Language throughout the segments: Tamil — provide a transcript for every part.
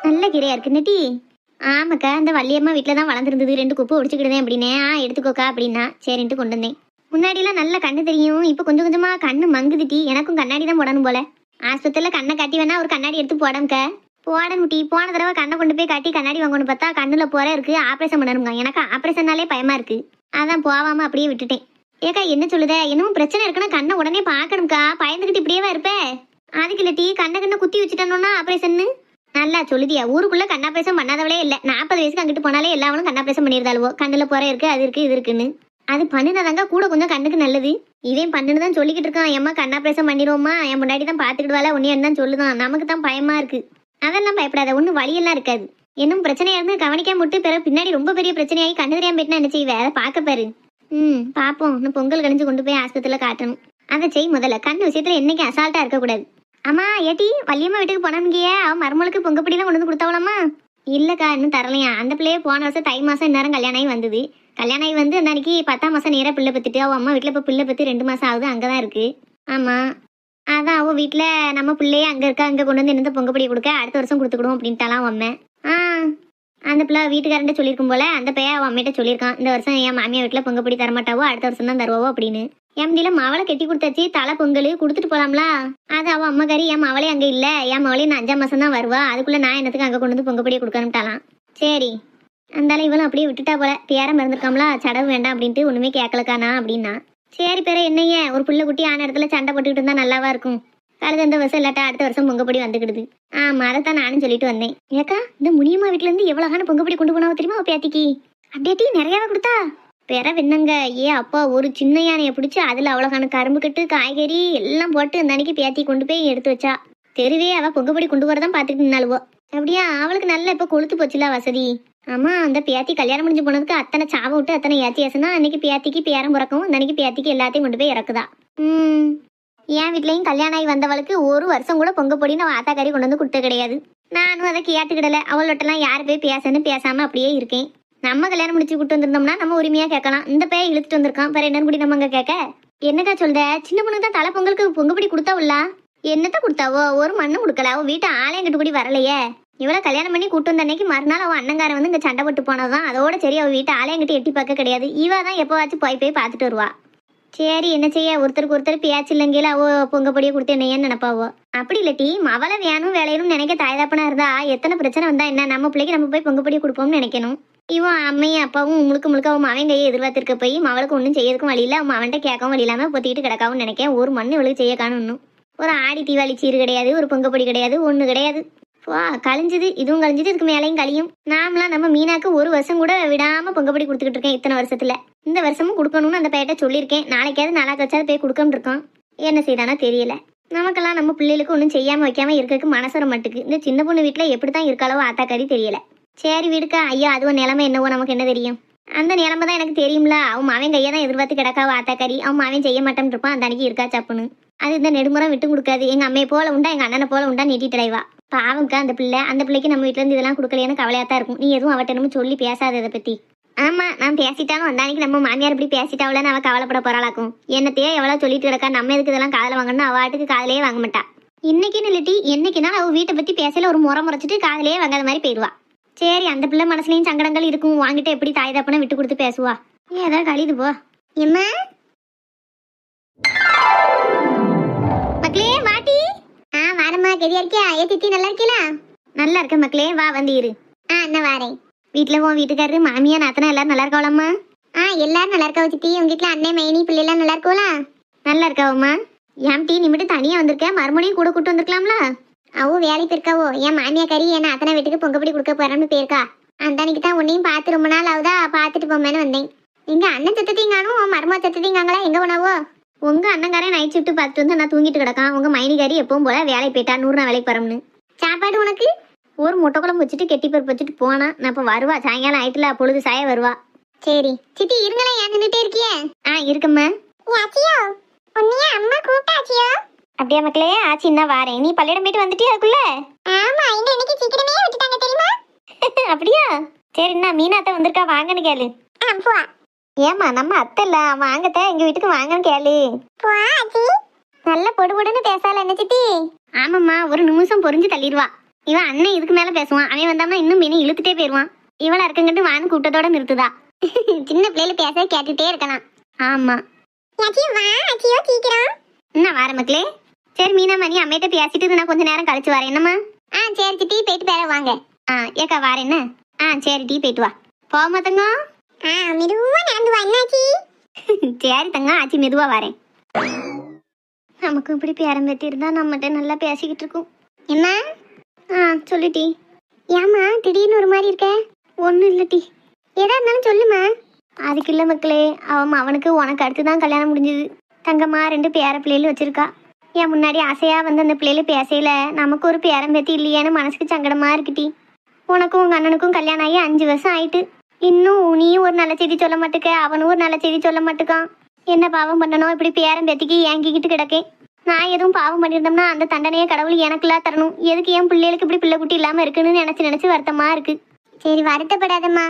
நல்ல கீரையா இருக்கு நெட்டி. ஆமாக்கா, இந்த வள்ளியம்மா வீட்டில் தான் வளர்ந்துருந்தது, 2 குப்பை ஒடிச்சுக்கிடுதேன் அப்படின்னே. எடுத்துக்கோக்கா அப்படின்னா சரின்ட்டு கொண்டு வந்தேன். முன்னாடிலாம் நல்ல கண்ணு தெரியும், இப்போ கொஞ்சம் கொஞ்சமா கண்ணு மங்குது. எனக்கும் கண்ணாடி தான் போடணும் போல. ஆஸ்பத்திரியில் கண்ணை காட்டி வேணா ஒரு கண்ணாடி எடுத்து போடமுக்க. போடணும் டீ. போன தடவை கண்ணை கொண்டு போய் காட்டி கண்ணாடி வாங்கணும்னு பார்த்தா கண்ணுல போற இருக்கு, ஆப்ரேஷன் பண்ணணுங்க. எனக்கு ஆப்ரேஷன்னாலே பயமா இருக்கு. அதான் போவாம அப்படியே விட்டுட்டேன். ஏக்கா என்ன சொல்லுத? என்னமோ பிரச்சனை இருக்குன்னா கண்ணை உடனே பார்க்கணும்க்கா. பயந்துக்கிட்டு இப்படியே இருப்ப. அதுக்கு இல்லை டீ, கண்ணை குத்தி வச்சுட்டோம்னா ஆப்ரேஷன். நல்லா சொல்லுதியா, ஊருக்குள்ள கண் ஆப்ரேஷன் பண்ணாதவளே இல்லை. 40 வயசுக்கு அங்கிட்டு போனாலே எல்லாவனும் கண் ஆப்ரேஷன் பண்ணியிருந்தாலுவோ. கண்ணுல போற இருக்கு, அது இருக்கு, இது இருக்குன்னு. அது பண்ணினதாங்க கூட கொஞ்சம் கண்ணுக்கு நல்லது. இவன் பண்ணுன்னு தான் சொல்லிக்கிட்டு இருக்கான். எம்மா கண் ஆப்ரேஷன் பண்ணிடுவோமா, என் முன்னாடி தான் பார்த்துக்கிடுவாள உன்னையன்னு தான் சொல்லுதான். நமக்கு தான் பயமா இருக்கு. அதெல்லாம் பயப்படாத, ஒன்றும் வழியெல்லாம் இருக்காது. இன்னும் பிரச்சனையா இருந்து கவனிக்காம விட்டு பிறகு பின்னாடி ரொம்ப பெரிய பிரச்சனையாகி கண்ணு தெரியாம போயிட்டுனா என்ன செய்வே? அதை பார்க்க பாரு. பார்ப்போம். இன்னும் பொங்கல் கழிஞ்சு கொண்டு போய் ஆஸ்பத்திரியில் காட்டணும். அதை செய் முதல்ல. கண் விஷயத்துல என்னைக்கு அசால்ட்டா இருக்கக்கூடாது. அம்மா ஏட்டி, வள்ளியம்மா வீட்டுக்கு போனோம்கிய அவன் மருமலுக்கு பொங்கப்படிலாம் கொண்டு வந்து கொடுத்தாவலாமா? இல்லைக்கா, இன்னும் தரலையா. அந்த பிள்ளையே போன வருஷம் தை மாதம் இந்நேரம் கல்யாணம் ஆகி வந்தது. கல்யாணம் ஆகி வந்து அந்த அன்னைக்கு 10ஆம் மாதம் நேராக பிள்ளை பத்துட்டு அவள் அம்மா வீட்டில் இப்போ பிள்ளை பற்றி 2 மாதம் ஆகுது. அங்கே தான் இருக்குது. ஆமாம், அதான் அவள் வீட்டில் நம்ம பிள்ளையே அங்கே இருக்கா, அங்கே கொண்டு வந்து என்ன பொங்கப்படி கொடுக்க அடுத்த வருஷம் கொடுத்துக்கிடுவோம் அப்படின்ட்டாலாம் அம்மா. அந்த பிள்ளை வீட்டுக்காரன்ட்ட சொல்லியிருக்கும் போல அந்த பையன் அவன் அம்மிட்ட சொல்லியிருக்கான், இந்த வருஷம் என் மாமியா வீட்டில் பொங்கப்படி தரமாட்டாவோ, அடுத்த வருஷம் தான் தருவாவோ அப்படின்னு. என் முடியல மாவளை கட்டி கொடுத்தாச்சு, தலை பொங்கல் கொடுத்துட்டு போலாம்ல. அது அவள் அம்மாக்காரி என் மவளே அங்கே இல்லை, என் மவளே நான் 5ஆம் மாதம் தான் வருவா, அதுக்குள்ளே நான் என்னத்துக்கு அங்கே கொண்டு வந்து பொங்கப்படியை கொடுக்கணும்ட்டாலாம். சரி, அந்தாலும் இவளும் அப்படியே விட்டுட்டா போல. பேரம் இருந்திருக்காம்ல, சடவு வேண்டாம் அப்படின்ட்டு ஒன்றுமே கேட்கலக்கானா அப்படின்னா. சரி பேர என்னைய ஒரு பிள்ளை குட்டி ஆன இடத்துல சண்டை போட்டுக்கிட்டு இருந்தா நல்லாவா இருக்கும். கழுது இந்த வருஷம் இல்லாட்டா அடுத்த வருஷம் பொங்கப்படி வந்துக்கிடுது. அதைத்தான் நானும் சொல்லிட்டு வந்தேன். ஏக்கா, இந்த முனியம்மா வீட்டுல இருந்து எவ்வளவு பொங்கப்படி கொண்டு போனா தெரியுமா பேத்திக்கு? அப்படியே நிறையாவே கொடுத்தா. பெற வெண்ணங்க ஏ அப்பா, ஒரு சின்ன யானையை பிடிச்சி அதில் அவ்வளோகான கரும்பு கட்டு காய்கறி எல்லாம் போட்டு அந்த அன்னைக்கு பேத்தி கொண்டு போய் எடுத்து வச்சா. தெருவே அவள் பொங்கப்படி கொண்டு வரதான் பார்த்துட்டு நின்னாலுவோ. அப்படியா, அவளுக்கு நல்லா இப்போ கொளுத்து போச்சுல வசதி. ஆமாம், அந்த பேத்தி கல்யாணம் முடிஞ்சு போனதுக்கு அத்தனை சாவை விட்டு அத்தனை ஏற்றி ஏசுனா அன்னைக்கு பேத்திக்கு பேரம் பிறக்கவும் அந்த அன்னைக்கு பேத்திக்கு எல்லாத்தையும் கொண்டு போய் இறக்குதா. என் வீட்லையும் கல்யாணம் ஆகி வந்தவளுக்கு ஒரு வருஷம் கூட பொங்கப்பொடின்னு அவள் ஆத்தாக்காரி கொண்டு வந்து கொடுத்த கிடையாது. நானும் அதை கேட்டுக்கிடலை. அவளோட்டெல்லாம் யார் போய் பேசன்னு பேசாமல் அப்படியே இருக்கேன். நம்ம கல்யாணம் முடிச்சு கூட்டு வந்திருந்தோம்னா நம்ம உரிமையா கேட்கலாம். இந்த பையன் இழுத்துட்டு வந்திருக்கான், வேற என்னன்னு கூட நம்ம அங்க கேட்க. என்னக்கா சொல்ற? சின்ன பொண்ணுக்கு தான் தலை பொங்கலுக்கு பொங்கப்படி கொடுத்தாவுல்ல? என்னத்த கொடுத்தாவோ? ஒரு மண்ணு கொடுக்கல. அவ வீட்டு ஆலயம் கிட்ட கூடி வரலையே. இவளை கல்யாணம் பண்ணி கூட்டு வந்த அன்னைக்கு மறுநாள் அவன் அண்ணங்காரன் வந்து இங்க சண்டை போட்டு போனதான். அதோட சரி, அவ வீட்டு ஆலயம் கிட்ட எட்டி பார்க்க கிடையாது. இவ தான் எப்பவாச்சும் போய் பார்த்துட்டு வருவா. சரி, என்ன செய்ய, ஒருத்தருக்கு ஒருத்தர் பேச்சு இல்லைங்களா? அவ பொங்கப்படியை கொடுத்து என்னையன்னு நினைப்பாவோ. அப்படி இல்லட்டி மவளை வேணும் வேலையும் நினைக்க தாய்தாப்பனா இருந்தா எத்தனை பிரச்சனை வந்தா என்ன, நம்ம பிள்ளைக்கு நம்ம போய் பொங்கப்படியை கொடுப்போம்னு நினைக்கணும். இவன் அம்மையும் அப்பாவும் முழுக்க அவன் அவன் கையை எதிர்பார்த்திருக்க போய் அவளுக்கு ஒன்றும் செய்யறதுக்கும் வழியில, அவன் அவன்கிட்ட கேட்கவும் வழி இல்லாமல் பொத்திக்கிட்டு கிடக்காவும் நினைக்கேன். ஒரு மண்ணு இவளுக்கு செய்ய காணும். ஒரு ஆடி தீபாவளி சீரு கிடையாது, ஒரு பொங்கப்பொடி கிடையாது, ஒன்று கிடையாது. கழிஞ்சுது, இதுவும் கழிஞ்சுது, இதுக்கு மேலேயும் கழியும். நாமலாம் நம்ம மீனாக்கு ஒரு வருஷம் கூட விடாம பொங்கப்பொடி கொடுத்துக்கிட்டு இருக்கேன் இத்தனை வருஷத்துல. இந்த வருஷமும் கொடுக்கணும்னு அந்த பையிட்ட சொல்லியிருக்கேன். நாளைக்காவது நாளாக வச்சாது போய் கொடுக்கணும் இருக்கோம். என்ன செய்தானா தெரியல. நமக்கெல்லாம் நம்ம பிள்ளைகளுக்கு ஒன்றும் செய்யாம வைக்காம இருக்கிறதுக்கு மனசர மட்டுக்கு. இந்த சின்ன பொண்ணு வீட்டில் எப்படி தான் இருக்காளோ ஆத்தாக்காரி தெரியல. சரி விடுக்கா, ஐயா அதுவும் நிலைமை என்னவோ நமக்கு என்ன தெரியும். அந்த நிலைமை தான் எனக்கு தெரியும்ல. அவன் அவன் கையை தான் எதிர்பார்த்து கிடக்காவோ ஆத்தாக்காரி. அவன் அவன் செய்ய மாட்டேன்னு இருப்பான், அந்த அன்னைக்கு இருக்கா சப்புன்னு. அது இந்த நெடுமுறம் விட்டு கொடுக்காது. எங்க அம்மையை போல உண்டா, எங்க அண்ணனை போல உண்டா நீட்டிட்டடைவா. பாவம்க்கா அந்த பிள்ளை. அந்த பிள்ளைக்கு நம்ம வீட்டுல இருந்து இதெல்லாம் கொடுக்கலையான்னு கவலையா தான் இருக்கும். நீ எதுவும் அவட்டனும் சொல்லி பேசாத இதை பத்தி. ஆமா, நான் பேசிட்டாலும் அந்த அன்னைக்கு நம்ம மாமியார் இப்படி பேசிட்டாவலன்னு அவ கவலைப்பட போறாளாக்கும். என்னத்தையே எவ்வளவு சொல்லிட்டு கிடக்கா, நம்ம எதுக்கு இதெல்லாம் காதல வாங்கணும், அவ வாட்டுக்கு காதலையே வாங்க மாட்டா. இன்னைக்குன்னு இல்லட்டி என்னைக்குன்னா அவ வீட்டை பத்தி பேசல ஒரு முறைச்சிட்டு காதலையே வாங்காத மாதிரி போயிடுவா. சரி, அந்த பிள்ளை மனசுலயும் சங்கடங்கள் இருக்கும். வாங்கிட்டு எப்படி தாய் தப்பனை விட்டு கொடுத்து பேசுவா. ஏதாவது கழிது போ. என்ன மக்களே வாட்டி. வாரம்மா, கெதியா இருக்கியா? ஏ தித்தி, நல்லா இருக்கீங்களா? நல்லா இருக்க மக்களே, வா வந்து இரு. என்ன வாரேன். வீட்டுல உன் வீட்டுக்காரரு மாமியா நாத்தனா எல்லாரும் நல்லா இருக்காவலாமா? எல்லாரும் நல்லா இருக்காவ சித்தி. உங்க வீட்டுல அண்ணன் மைனி பிள்ளை எல்லாம் நல்லா இருக்கோலா? நல்லா இருக்காவம்மா. ஏன் டீ நீ மட்டும் தனியா வந்திருக்க? மறுமணியும் கூட கூட்டு வந்திருக்கலாம்ல? அவ வேலைக்கு இருக்காவோ. என் மாமியா கறி என்ன அத்தனை வீட்டுக்கு பொங்கப்படி கொடுக்க போறான்னு போயிருக்கா. அந்த அன்னைக்கு தான் உன்னையும் பார்த்து ரொம்ப நாள் ஆகுதா, பார்த்துட்டு போமேன்னு வந்தேன். எங்க அண்ணன் சத்தத்தையும் உன் மருமக சத்தத்தையும் எங்க போனாவோ? உங்க அண்ணங்காரன் நைட் ஷிஃப்ட் பார்த்துட்டு வந்து நான் தூங்கிட்டு கிடக்கான். உங்க மைனிகாரி எப்பவும் போல வேலைக்கு போயிட்டா. 100 நாள் வேலைக்கு போறோம்னு. சாப்பாடு உனக்கு ஒரு முட்டை குழம்பு வச்சுட்டு கெட்டி பருப்பு வச்சுட்டு போனா. நான் இப்போ வருவா, சாயங்காலம் ஆயிட்டுல பொழுது சாய வருவா. சரி சித்தி, இருங்களே, ஏன் நின்றுட்டே இருக்கியே? இருக்கும்மா. அம்மா கூப்பிட்டாச்சியோ? அப்படியே மக்களே, ஆச்சின்னா வாரேன். நீ பள்ளியிடம் போயிட்டு வந்துட்டியா அதுக்குள்ள? ஆமா, இங்க இன்னைக்கு சீக்கிரமே விட்டுட்டாங்க தெரியுமா? அப்படியா? சரி, என்ன மீனாத்த வந்திருக்கா, வாங்கன்னு கேளு. ஏமா நம்ம அத்தை இல்ல, வாங்கத்த எங்க வீட்டுக்கு வாங்கன்னு கேளு. நல்ல பொடுபொடுன்னு பேசால என்ன சித்தி? ஆமாம்மா, ஒரு நிமிஷம் பொறிஞ்சு தள்ளிடுவா. இவன் அண்ணன் இதுக்கு மேல பேசுவான். அவன் வந்தாம இன்னும் மீனை இழுத்துட்டே போயிருவான். இவளா இருக்கங்கிட்டு வான்னு கூட்டத்தோட நிறுத்துதா. சின்ன பிள்ளைல பேச கேட்டுட்டே இருக்கலாம். ஆமா என்ன வார மக்களே. சரி மீனா மணி அம்மையிட்ட பேசிட்டு நான் கொஞ்ச நேரம் கழிச்சு வரேன். என்னம்மா? சரி டீ போயிட்டு பேர வாங்க. ஏக்கா வார என்ன? சரி டீ போயிட்டு வா. போமா தங்க. மெதுவா நடந்து வா. என்னாச்சி? சரி தங்க ஆச்சி மெதுவா வரேன். நமக்கு இப்படி பேரம் பேத்தி இருந்தா நம்மகிட்ட நல்லா பேசிக்கிட்டு இருக்கோம். என்ன? சொல்லுட்டி. ஏமா திடீர்னு ஒரு மாதிரி இருக்க? ஒன்றும் இல்லை டி. எதா இருந்தாலும் சொல்லுமா. அதுக்கு இல்லை மக்களே, அவனுக்கு உனக்கு அடுத்து தான் கல்யாணம் முடிஞ்சுது. தங்கம்மா 2 பேர பிள்ளைகள் வச்சிருக்கா. என் முன்னாடி ஆசையாக வந்து அந்த பிள்ளைகள் பேசையில நமக்கு ஒரு பேரம் பேத்தி இல்லையான்னு மனசுக்கு சங்கடமா இருக்குட்டி. உனக்கும் உங்கள் அண்ணனுக்கும் கல்யாணம் ஆகி 5 வருஷம் ஆயிட்டு. இன்னும் நீயும் ஒரு நல்ல செய்தி சொல்ல மாட்டுக்க, அவனும் ஒரு நல்ல செய்தி சொல்ல மாட்டுக்கான். என்ன பாவம் பண்ணணும் இப்படி பேரம் பேத்திக்கு ஏங்கிக்கிட்டு கிடக்கேன். நான் எதுவும் பாவம் பண்ணியிருந்தோம்னா அந்த தண்டனையை கடவுள் எனக்குலாம் தரணும். எதுக்கு என் பிள்ளைகளுக்கு இப்படி பிள்ளை குட்டி இல்லாமல் இருக்குன்னு நினச்சி வருத்தமா இருக்கு. சரி வருத்தப்படாதம்மா.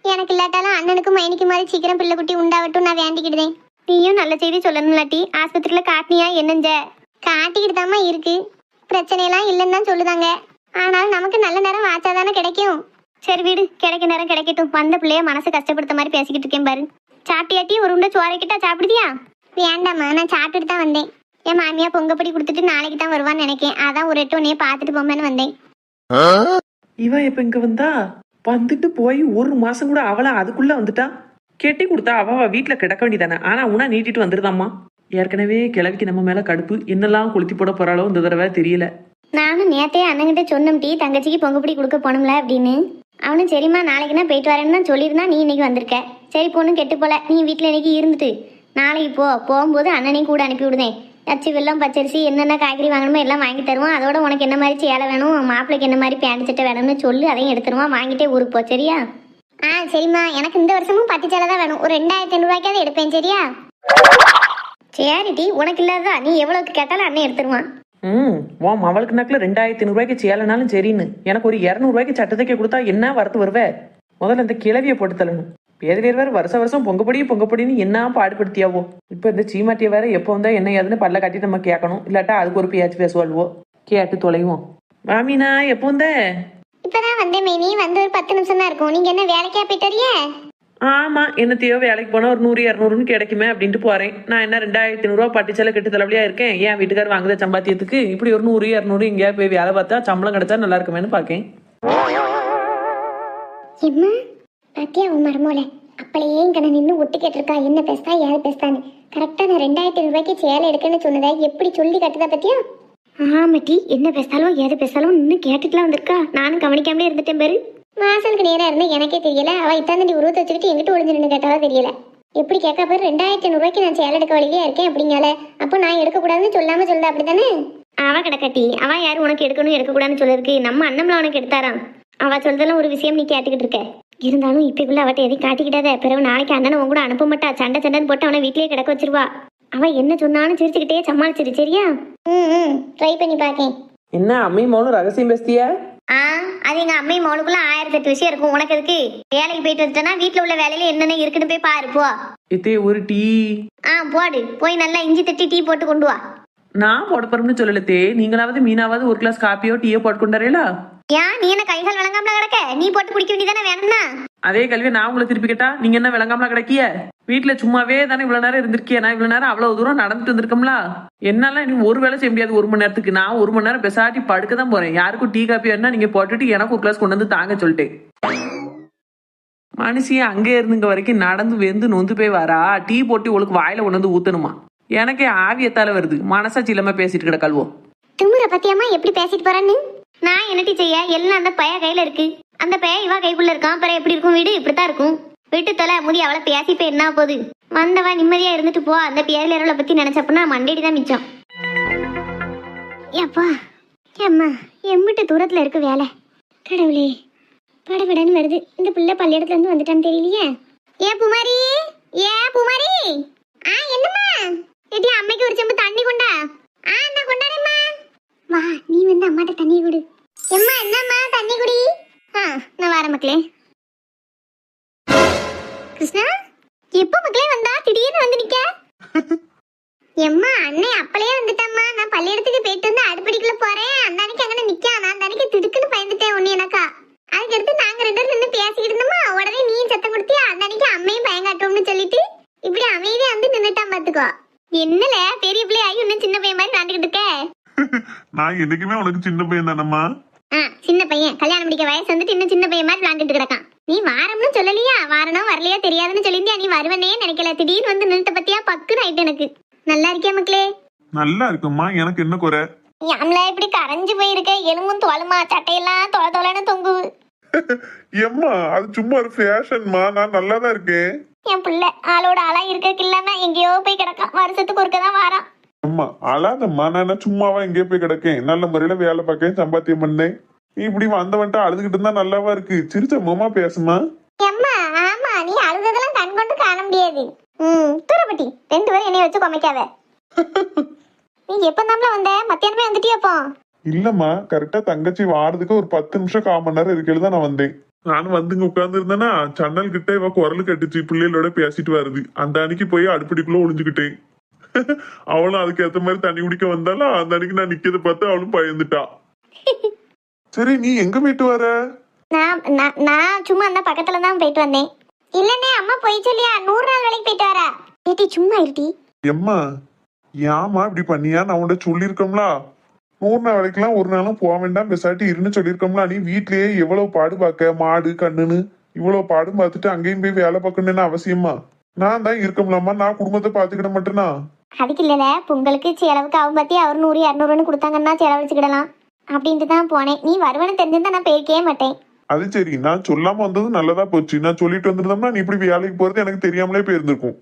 எனக்கு இல்லாட்டாலும் அண்ணனுக்கும் மைனிக்கு மாதிரி சீக்கிரம் பிள்ளை குட்டி உண்டாகட்டும் நான் வேண்டிக்கிடுதேன். நீயும் நல்ல செய்தி சொல்லணும்லாட்டி ஆஸ்பத்திரியில் காட்டினியா என்னஞ்ச? காட்டிக்கிட்டு தாம்மா இருக்கு. பிரச்சனையெல்லாம் இல்லைன்னு தான் சொல்லுதாங்க. ஆனால் நமக்கு நல்ல நேரம் வாச்சா தானே கிடைக்கும். சரி வீடு, கிடைக்க நேரம் கிடைக்கட்டும். வந்த பிள்ளைய மனசு கஷ்டப்படுத்த மாதிரி பேசிக்கிட்டு இருக்கேன் பாரு. சாப்பிட்டியாட்டி? ஒரு உண்டை சோறைக்கிட்டா சாப்பிடுதியா? வேண்டாம்மா, நான் சாப்பிட்டுட்டு தான் வந்தேன். என் மாமியா பொங்கப்படி கொடுத்துட்டு நாளைக்கு தான் வருவான்னு நினைக்கேன். அதான் ஒரு 8 உடனே பார்த்துட்டு போமேன்னு வந்தேன். இவன் இப்ப இங்க வந்தா? வந்துட்டு போய் 1 மாசம் கூட அவளை அதுக்குள்ள வந்துட்டா. கெட்டி கொடுத்தா அவ வீட்டுல கிடக்க வேண்டியதானே. ஆனா உனா நீட்டிட்டு வந்துருதாம்மா. ஏற்கனவே கிழவிக்கு நம்ம மேல கடுப்பு. என்னெல்லாம் கொளுத்தி போட போறாளோ இந்த தடவை தெரியல. நானும் நேத்தே அண்ணங்கிட்ட சொன்னோம் டி, தங்கச்சிக்கு பொங்கப்படி கொடுக்க போனோம்ல அப்படின்னு. அவனும் சரிம்மா நாளைக்கு நான் போயிட்டு வரேன்னு தான் சொல்லியிருந்தா. நீ இன்னைக்கு வந்திருக்க. சரி பொண்ணும் கெட்டு போல. நீ வீட்டுல இன்னைக்கு இருந்துட்டு நாளைக்கு போகும்போது அண்ணனையும் கூட அனுப்பி விடுதேன். அச்சு வெள்ளம் பச்சரிசி என்னென்ன காய்கறி வாங்கணுமோ எல்லாம் வாங்கி தருவான். அதோட உனக்கு என்ன மாதிரி சேலை வேணும், மாப்பிள்ளைக்கு என்ன மாதிரி பேண்ட் சட்டை வேணும்னு சொல்லு, அதையும் எடுத்துருவான். வாங்கிட்டே ஊருக்கு போ சரியா? சரிம்மா. எனக்கு இந்த வருஷமும் பட்டு சேலை தான் வேணும். ஒரு 2500 ரூபாய்க்காவது எடுப்பேன் சரியா? சரிடி, உனக்கு இல்லாததா? நீ எவ்வளவுக்கு கேட்டாலும் அண்ணன் எடுத்துருவான். அவளுக்கு நக்கில் 2500 ரூபாய்க்கு சேலைனாலும் சரின்னு எனக்கு ஒரு 200 ரூபாய்க்கு சட்டத்தைக்கே கொடுத்தா என்ன வரத்து வருவே? முதல்ல இந்த கிளவியை போட்டு தள்ளணும். பேதிலேர் வேற வருஷம் பொங்கப்படின்னு என்ன பாடுபடுத்தியாவோ. இப்ப இந்த சீமாட்டிய வேற எப்போ வந்தா என்ன ஏதுன்னு பல்ல காட்டி நம்ம கேட்கணும். இல்லாட்டா அதுக்கு ஒரு பேச்சு பேசுவாள்வோ. கேட்டு தொலைவோம். மாமினா எப்போ வந்த? இப்பதான் வந்தேன் மேனி. வந்து ஒரு 10 நிமிஷம் தான் இருக்கும். நீங்க என்ன வேலைக்கா போயிட்டறியே? ஆமா, என்னத்தையோ வேலைக்கு போனா ஒரு 100 200ன்னு கிடைக்குமே அப்படின்ட்டு போறேன். நான் என்ன 2500 ரூபா பட்டிச்சால கெட்டு தலைவலியா இருக்கேன். ஏன் வீட்டுக்காரர் வாங்குத சம்பாத்தியத்துக்கு இப்படி ஒரு 100 200 எங்கேயா போய் வேலை பார்த்தா சம்பளம் கிடைச்சா நல்லா இருக்குமேனு பாக்கேன். பாத்தியா உன் மருமோல அப்பளையே இங்க நின்று ஒட்டு கேட்டிருக்கா. என்ன பேசுதா யாரு பேசுதான்னு. கரெக்டா நான் 2500 ரூபாய்க்கு சேலை எடுக்கன்னு சொன்னதா எப்படி சொல்லி கட்டுதா பத்தியா? ஆமாட்டி, என்ன பேசாலும் ஏது பேசாலும் இன்னும் கேட்டுட்டுலாம் வந்திருக்கா. நானும் கவனிக்காமலே இருந்துட்டேன் பாரு. வாசலுக்கு நேரம் இருந்தா எனக்கே தெரியல. அவ இத்தாண்டி உருவத்தை வச்சுக்கிட்டு எங்கிட்ட ஒளிஞ்சு நின்று கேட்டாவா தெரியல. எப்படி கேட்கா பாரு. 2500 ரூபாய்க்கு நான் சேலை எடுக்க வழியிலே இருக்கேன் அப்படிங்கால. அப்போ நான் எடுக்கக்கூடாதுன்னு சொல்லாம சொல்லுதா அப்படித்தானே? அவ கிடக்கட்டி. அவ யாரும் உனக்கு எடுக்கணும் எடுக்கக்கூடாதுன்னு சொல்லிருக்கு. நம்ம அண்ணம்ல உனக்கு எடுத்தாராம். அவ சொல்றதெல்லாம் ஒரு விஷயம் நீ கேட்டுக்கிட்டு இருக்க. இருந்தாலும் இப்பக்குள்ள அவட்ட எதையும் காட்டிக்கிட்டாத. பிறகு நாளைக்கு அண்ணனை உன் கூட அனுப்ப மாட்டா. சண்டைன்னு போட்டு அவனை வீட்லயே கிடக்க வச்சிருவா. அவ என்ன சொன்னாலும் சிரிச்சுக்கிட்டே சமாளிச்சிரு சரியா? ட்ரை பண்ணி பாக்கேன். என்ன அம்மை மௌனம் ரகசியம் பேசிய? அது எங்க அம்மை மௌனுக்குள்ள 1008 விஷயம் இருக்கும். உனக்கு எதுக்கு? வேலைக்கு போயிட்டு வந்துட்டேன்னா வீட்டுல உள்ள வேலையில என்னென்ன இருக்குன்னு போய் பாரு போ. இதே ஒரு டீ போடு. போய் நல்லா இஞ்சி தட்டி டீ போட்டு கொண்டு வா. நான் போட போறோம்னு சொல்லலத்தே. நீங்களாவது மீனாவது ஒரு கிளாஸ் காப்பியோ டீயோ போட்டு கொண்டாரீங்களா? ஏன் நீ என்ன கைகள் விளங்காமல கிடக்க? நீ போட்டு குடிக்க வேண்டியதானே வேணும்னா? அதே கல்வியை நான் உங்களை திருப்பி கேட்டா நீங்க என்ன விளங்காமல கிடக்கிய? வீட்டுல சும்மாவே தானே இவ்வளவு நேரம் இருந்திருக்கிய. நான் இவ்வளவு நேரம் அவ்வளவு தூரம் நடந்துட்டு வந்திருக்கோம்ல. என்னால நீ ஒரு வேலை செய்ய முடியாது 1 மணி நேரத்துக்கு. நான் 1 மணி நேரம் பெசாட்டி படுக்க தான் போறேன். யாருக்கும் டீ காப்பி வேணா நீங்க போட்டுட்டு எனக்கு ஒரு கிளாஸ் கொண்டு வந்து தாங்க சொல்லிட்டேன். மனுஷிய அங்கே இருந்துங்க வரைக்கும் நடந்து வெந்து நொந்து போய் வரா. டீ போட்டு உங்களுக்கு வாயில கொண்டு வந்து ஊத்தணுமா? எனக்கே ஆவியத்தால வருது. மனசாட்சி இல்லாம பேசிட்டு கிடக்கல்வோ. திமுற பத்தியம்மா எப்படி பேசிட்டு போறன்னு. நான் என்னட்டி செய்ய? எல்லாம் அந்த பைய கையில இருக்கு. அந்த பைய இவா கைக்குள்ள இருக்கான். அப்புறம் எப்படி இருக்கும் வீடு? இப்படித்தான் இருக்கும். விட்டு தொலை முடி. அவளை பேசி போய் என்ன போகுது? வந்தவா நிம்மதியா இருந்துட்டு போ. அந்த பேரிலவளை பத்தி நினைச்சப்பனா மண்டேடி தான் மிச்சம். ஏப்பா ஏம்மா எம்பிட்டு தூரத்துல இருக்கு வேலை. கடவுளே படபடன்னு வருது. இந்த பிள்ளை பள்ளியிடத்துல இருந்து வந்துட்டான்னு தெரியலையே. பூமாரி பூமாரி. என்னம்மா? ஏடி அம்மைக்கு ஒரு செம்பு தண்ணி கொண்டா. நான் கொண்டாரேம்மா. வா நீ வந்து அம்மாட்ட தண்ணி குடு. எம்மா என்னம்மா தண்ணி குடி. நான் வரேன் மக்களே. கிருஷ்ணா எப்போ மக்களே வந்தா? திடீர்னு வந்து நிக்க. எம்மா அண்ணே அப்பளே வந்துட்டம்மா. நான் பள்ளியிடத்துக்கு போயிட்டு வந்து அடுப்படிக்குள்ள போறேன். அந்த அன்னைக்கு அங்கே நிக்க. நான் அந்த அன்னைக்கு திடுக்குன்னு நான் என்னைக்குமே உனக்கு சின்ன பையன் தானம்மா. சின்ன பையன் கல்யாணம் முடிக்க வயசு வந்துட்டு இன்னும் சின்ன பையன் மாதிரி விளாண்டுட்டு கிடக்கான். நீ வாரம்னு சொல்லலையா? வாரணும் வரலையா தெரியாதுன்னு சொல்லியிருந்தியா? நீ வருவனே நினைக்கல, திடீர்னு வந்து நின்றுட்ட பத்தியா? பக்குன்னு ஆயிட்டு எனக்கு. நல்லா இருக்கியா மக்களே? நல்லா இருக்கும்மா. எனக்கு என்ன குறை? யாம்ல இப்படி கரைஞ்சு போயிருக்க, எலும்பும் தோலுமா, சட்டையெல்லாம் தொலை தொலைன்னு தொங்குது. எம்மா அது சும்மா ஒரு ஃபேஷன்மா. நான் நல்லா தான் இருக்கேன். என் பிள்ளை ஆளோட ஆளா இருக்க இல்லாம எங்கேயோ போய் கிடக்கான். வருஷத்துக்கு ஒருக்கதான் வாரான். அம்மா அழாதம்மா. நான் சும்மாவா எங்கேயோ போய் கிடக்கேன். நல்ல முறையில வேலை பார்க்கேன், சம்பாத்தியம் பண்ணேன். நீ இப்படி வந்தவன்ட்டு அழுதுகிட்டு இருந்தா நல்லாவா இருக்கு? சிரிச்ச முகமா பேசுமா. எம்மா ஆமா, நீ அழுததெல்லாம் கண் கொண்டு காண முடியாது. தூரப்பட்டி 2 பேரும் என்னைய வச்சு கொமைக்காத. நீ எப்ப தாம்ல வந்த? மத்தியானமே வந்துட்டியாப்போ? இல்லம்மா, கரெக்டா தங்கச்சி வாரதுக்கு ஒரு 10 நிமிஷம் 1/4 மணி நேரம் இருக்கையில தான் நான் வந்தேன். நானும் வந்துங்க உட்கார்ந்து இருந்தேன்னா சன்னல் கிட்ட இவ குரல் கட்டுச்சு, பிள்ளைகளோட பேசிட்டு வருது. அந்த அன்னைக்கு போய் அடுப்படிக்குள்ள ஒளிஞ்சுக்கிட்டேன். அவளும் அதுக்கு ஏத்த மாதிரி தண்ணி குடிக்க வந்தாலும் அந்த அன்னைக்கு நான் நிக்கிறத பார்த்து அவளும் பயந்துட்டா. சரி, நீ எங்க போயிட்டு வர? நான் சும்மா அந்த பக்கத்துல தான் போயிட்டு வந்தேன். இல்லனே அம்மா போய் சொல்லியா 100 நாள் வேலைக்கு போயிட்டு வரா. ஏடி சும்மா இருடி. எம்மா ஏமா இப்படி பண்ணியா? நான் உன்கிட்ட சொல்லியிருக்கோம்ல, 100 நாள் வேலைக்கெல்லாம் ஒரு நாளும் போக வேண்டாம், பெசாட்டி இருன்னு சொல்லியிருக்கோம்ல. நீ வீட்லயே எவ்வளவு பாடு பார்க்க, மாடு கண்ணுன்னு இவ்வளவு பாடு பார்த்துட்டு அங்கேயும் போய் வேலை பார்க்கணும்னு அவசியமா? நான் தான் இருக்கோம்லாமா, நான் குடும்பத்தை பாத்துக்கிட மாட்டேனா? அதுக்கு இல்லல, பொங்கலுக்கு செலவுக்கு அவங்க பத்தி அவர் 100 200 கொடுத்தாங்கன்னா செலவழிச்சுக்கிடலாம் அப்படின்ட்டு தான் போனேன். நீ வருவன்னு தெரிஞ்சிருந்தா நான் போயிருக்கவே மாட்டேன். அது சரி, நான் சொல்லாம வந்தது நல்லதா போச்சு. நான் சொல்லிட்டு வந்திருந்தோம்னா நீ இப்படி வேலைக்கு போறது எனக்கு தெரியாமலே போயிருந்திருக்கும்.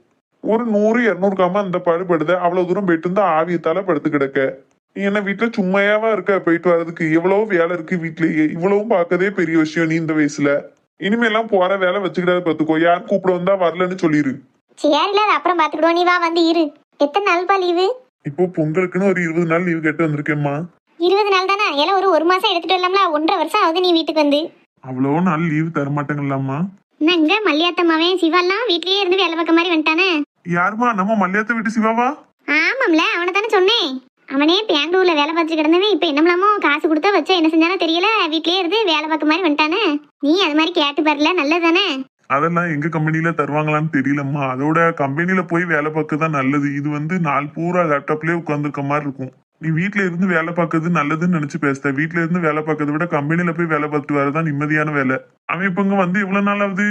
ஒரு 100 200 அந்த பாடுபடுத அவ்வளவு தூரம் போயிட்டு இருந்தா ஆவியத்தால படுத்து கிடக்க. நீ என்ன வீட்டுல சும்மையாவா இருக்க? போயிட்டு வர்றதுக்கு எவ்வளவு வேலை இருக்கு வீட்லயே. இவ்வளவும் பார்க்கதே பெரிய விஷயம் நீ இந்த வயசுல. இனிமேலாம் போற வேலை வச்சுக்கிடாத பாத்துக்கோ. யாரும் கூப்பிட வந்தா வரலன்னு சொல்லிரு. சரி இல்ல, அப்புறம் பாத்துக்கிடுவோம். நீ வா, வந்து இரு. எத்தனை நாள்பா லீவு? இப்போ பொங்கலுக்குன்னு ஒரு 20 நாள் லீவு கேட்டு வந்திருக்கேம்மா. 20 நாள் தானே? எல்லாம் ஒரு மாசம் எடுத்துட்டு வரலாம்ல. 1.5 வருஷம் ஆகுது நீ வீட்டுக்கு வந்து. அவ்வளோ நாள் லீவு தரமாட்டேங்களாம்மா? இங்க மல்லியாத்தம்மாவே சிவாலாம் வீட்லயே இருந்து வேலை பார்க்க மாதிரி வந்துட்டானே. யாருமா? நம்ம மல்லியாத்த வீட்டு சிவாவா? ஆமாம்ல, அவனை தானே சொன்னேன். அவனே பெங்களூர்ல வேலை பார்த்து கிடந்தவன் இப்ப என்னமோ காசு கொடுத்தா வச்சா என்ன செஞ்சானோ தெரியல, வீட்லயே இருந்து வேலை பார்க்க மாதிரி வந்துட்டானே. நீ அது மாதிரி கேட்டு பாருல, நல்லதானே? அதெல்லாம் எங்க கம்பெனில தருவாங்களான்னு தெரியலம்மா. அதோட கம்பெனில போய் வேலை பார்க்க தான் நல்லது. இது வந்து நாள் பூரா லேப்டாப்லயே உட்காந்துருக்க மாதிரி இருக்கும். நீ வீட்ல இருந்து வேலை பார்க்கறது நல்லதுன்னு நினைச்சு பேசுத. வீட்ல இருந்து வேலை பார்க்கறத விட கம்பெனில போய் வேலை பார்த்துட்டு வரதான் நிம்மதியான வேலை. அவன் இப்ப இங்க வந்து எவ்வளவு நாள் ஆகுது?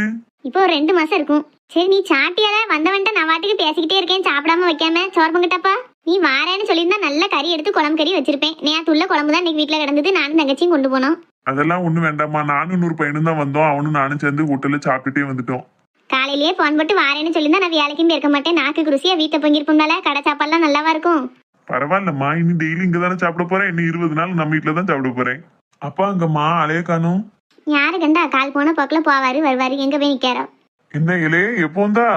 இப்போ 2 மாசம் இருக்கும். சரி, நீ சாப்பிட்டியால? வந்தவன்ட்ட நான் வாட்டுக்கு பேசிக்கிட்டே இருக்கேன், சாப்பிடாம வைக்காம. சோறு பங்கிட்டப்பா. நீ வாரேன்னு சொல்லியிருந்தா நல்ல கறி எடுத்து குழம்பு கறி வச்சிருப்பேன். நேத்துள்ள குழம்பு தான் இன்னைக்கு வீட்டுல கிடந்தது. நானும் தங்கச்சியும் கொண்டு போனோம். அதெல்லாம் ஒண்ணும் வேண்டாமா. நானும் 100 பையனும் தான் வந்தோம். அவனும் நானும் சேர்ந்து ஹோட்டல்ல சாப்பிட்டுட்டே வந்துட்டோம். காலையிலேயே போன் போட்டு வாரேன்னு சொல்லியிருந்தா நான் வேலைக்கும் போயிருக்க மாட்டேன். நாக்கு ருசியா வீட்டை பொங்கிருப்போம்னால கடை சாப்பாடுலாம் நல்லாவா இருக்கும். பரவாயில்லம்மா, இனி டெய்லி இங்க தானே சாப்பிட போறேன். இன்னும் 20 நாள் நம்ம வீட்டுல தான் சாப்பிட போறேன். அப்பா அங்கம்மா அலைய காணும். யாரு கண்டா? கால் போன போக்குல போவாரு வருவாரு, எங்க போய் நிக்காரோ. என்ன இலே எப்போ வந்தா?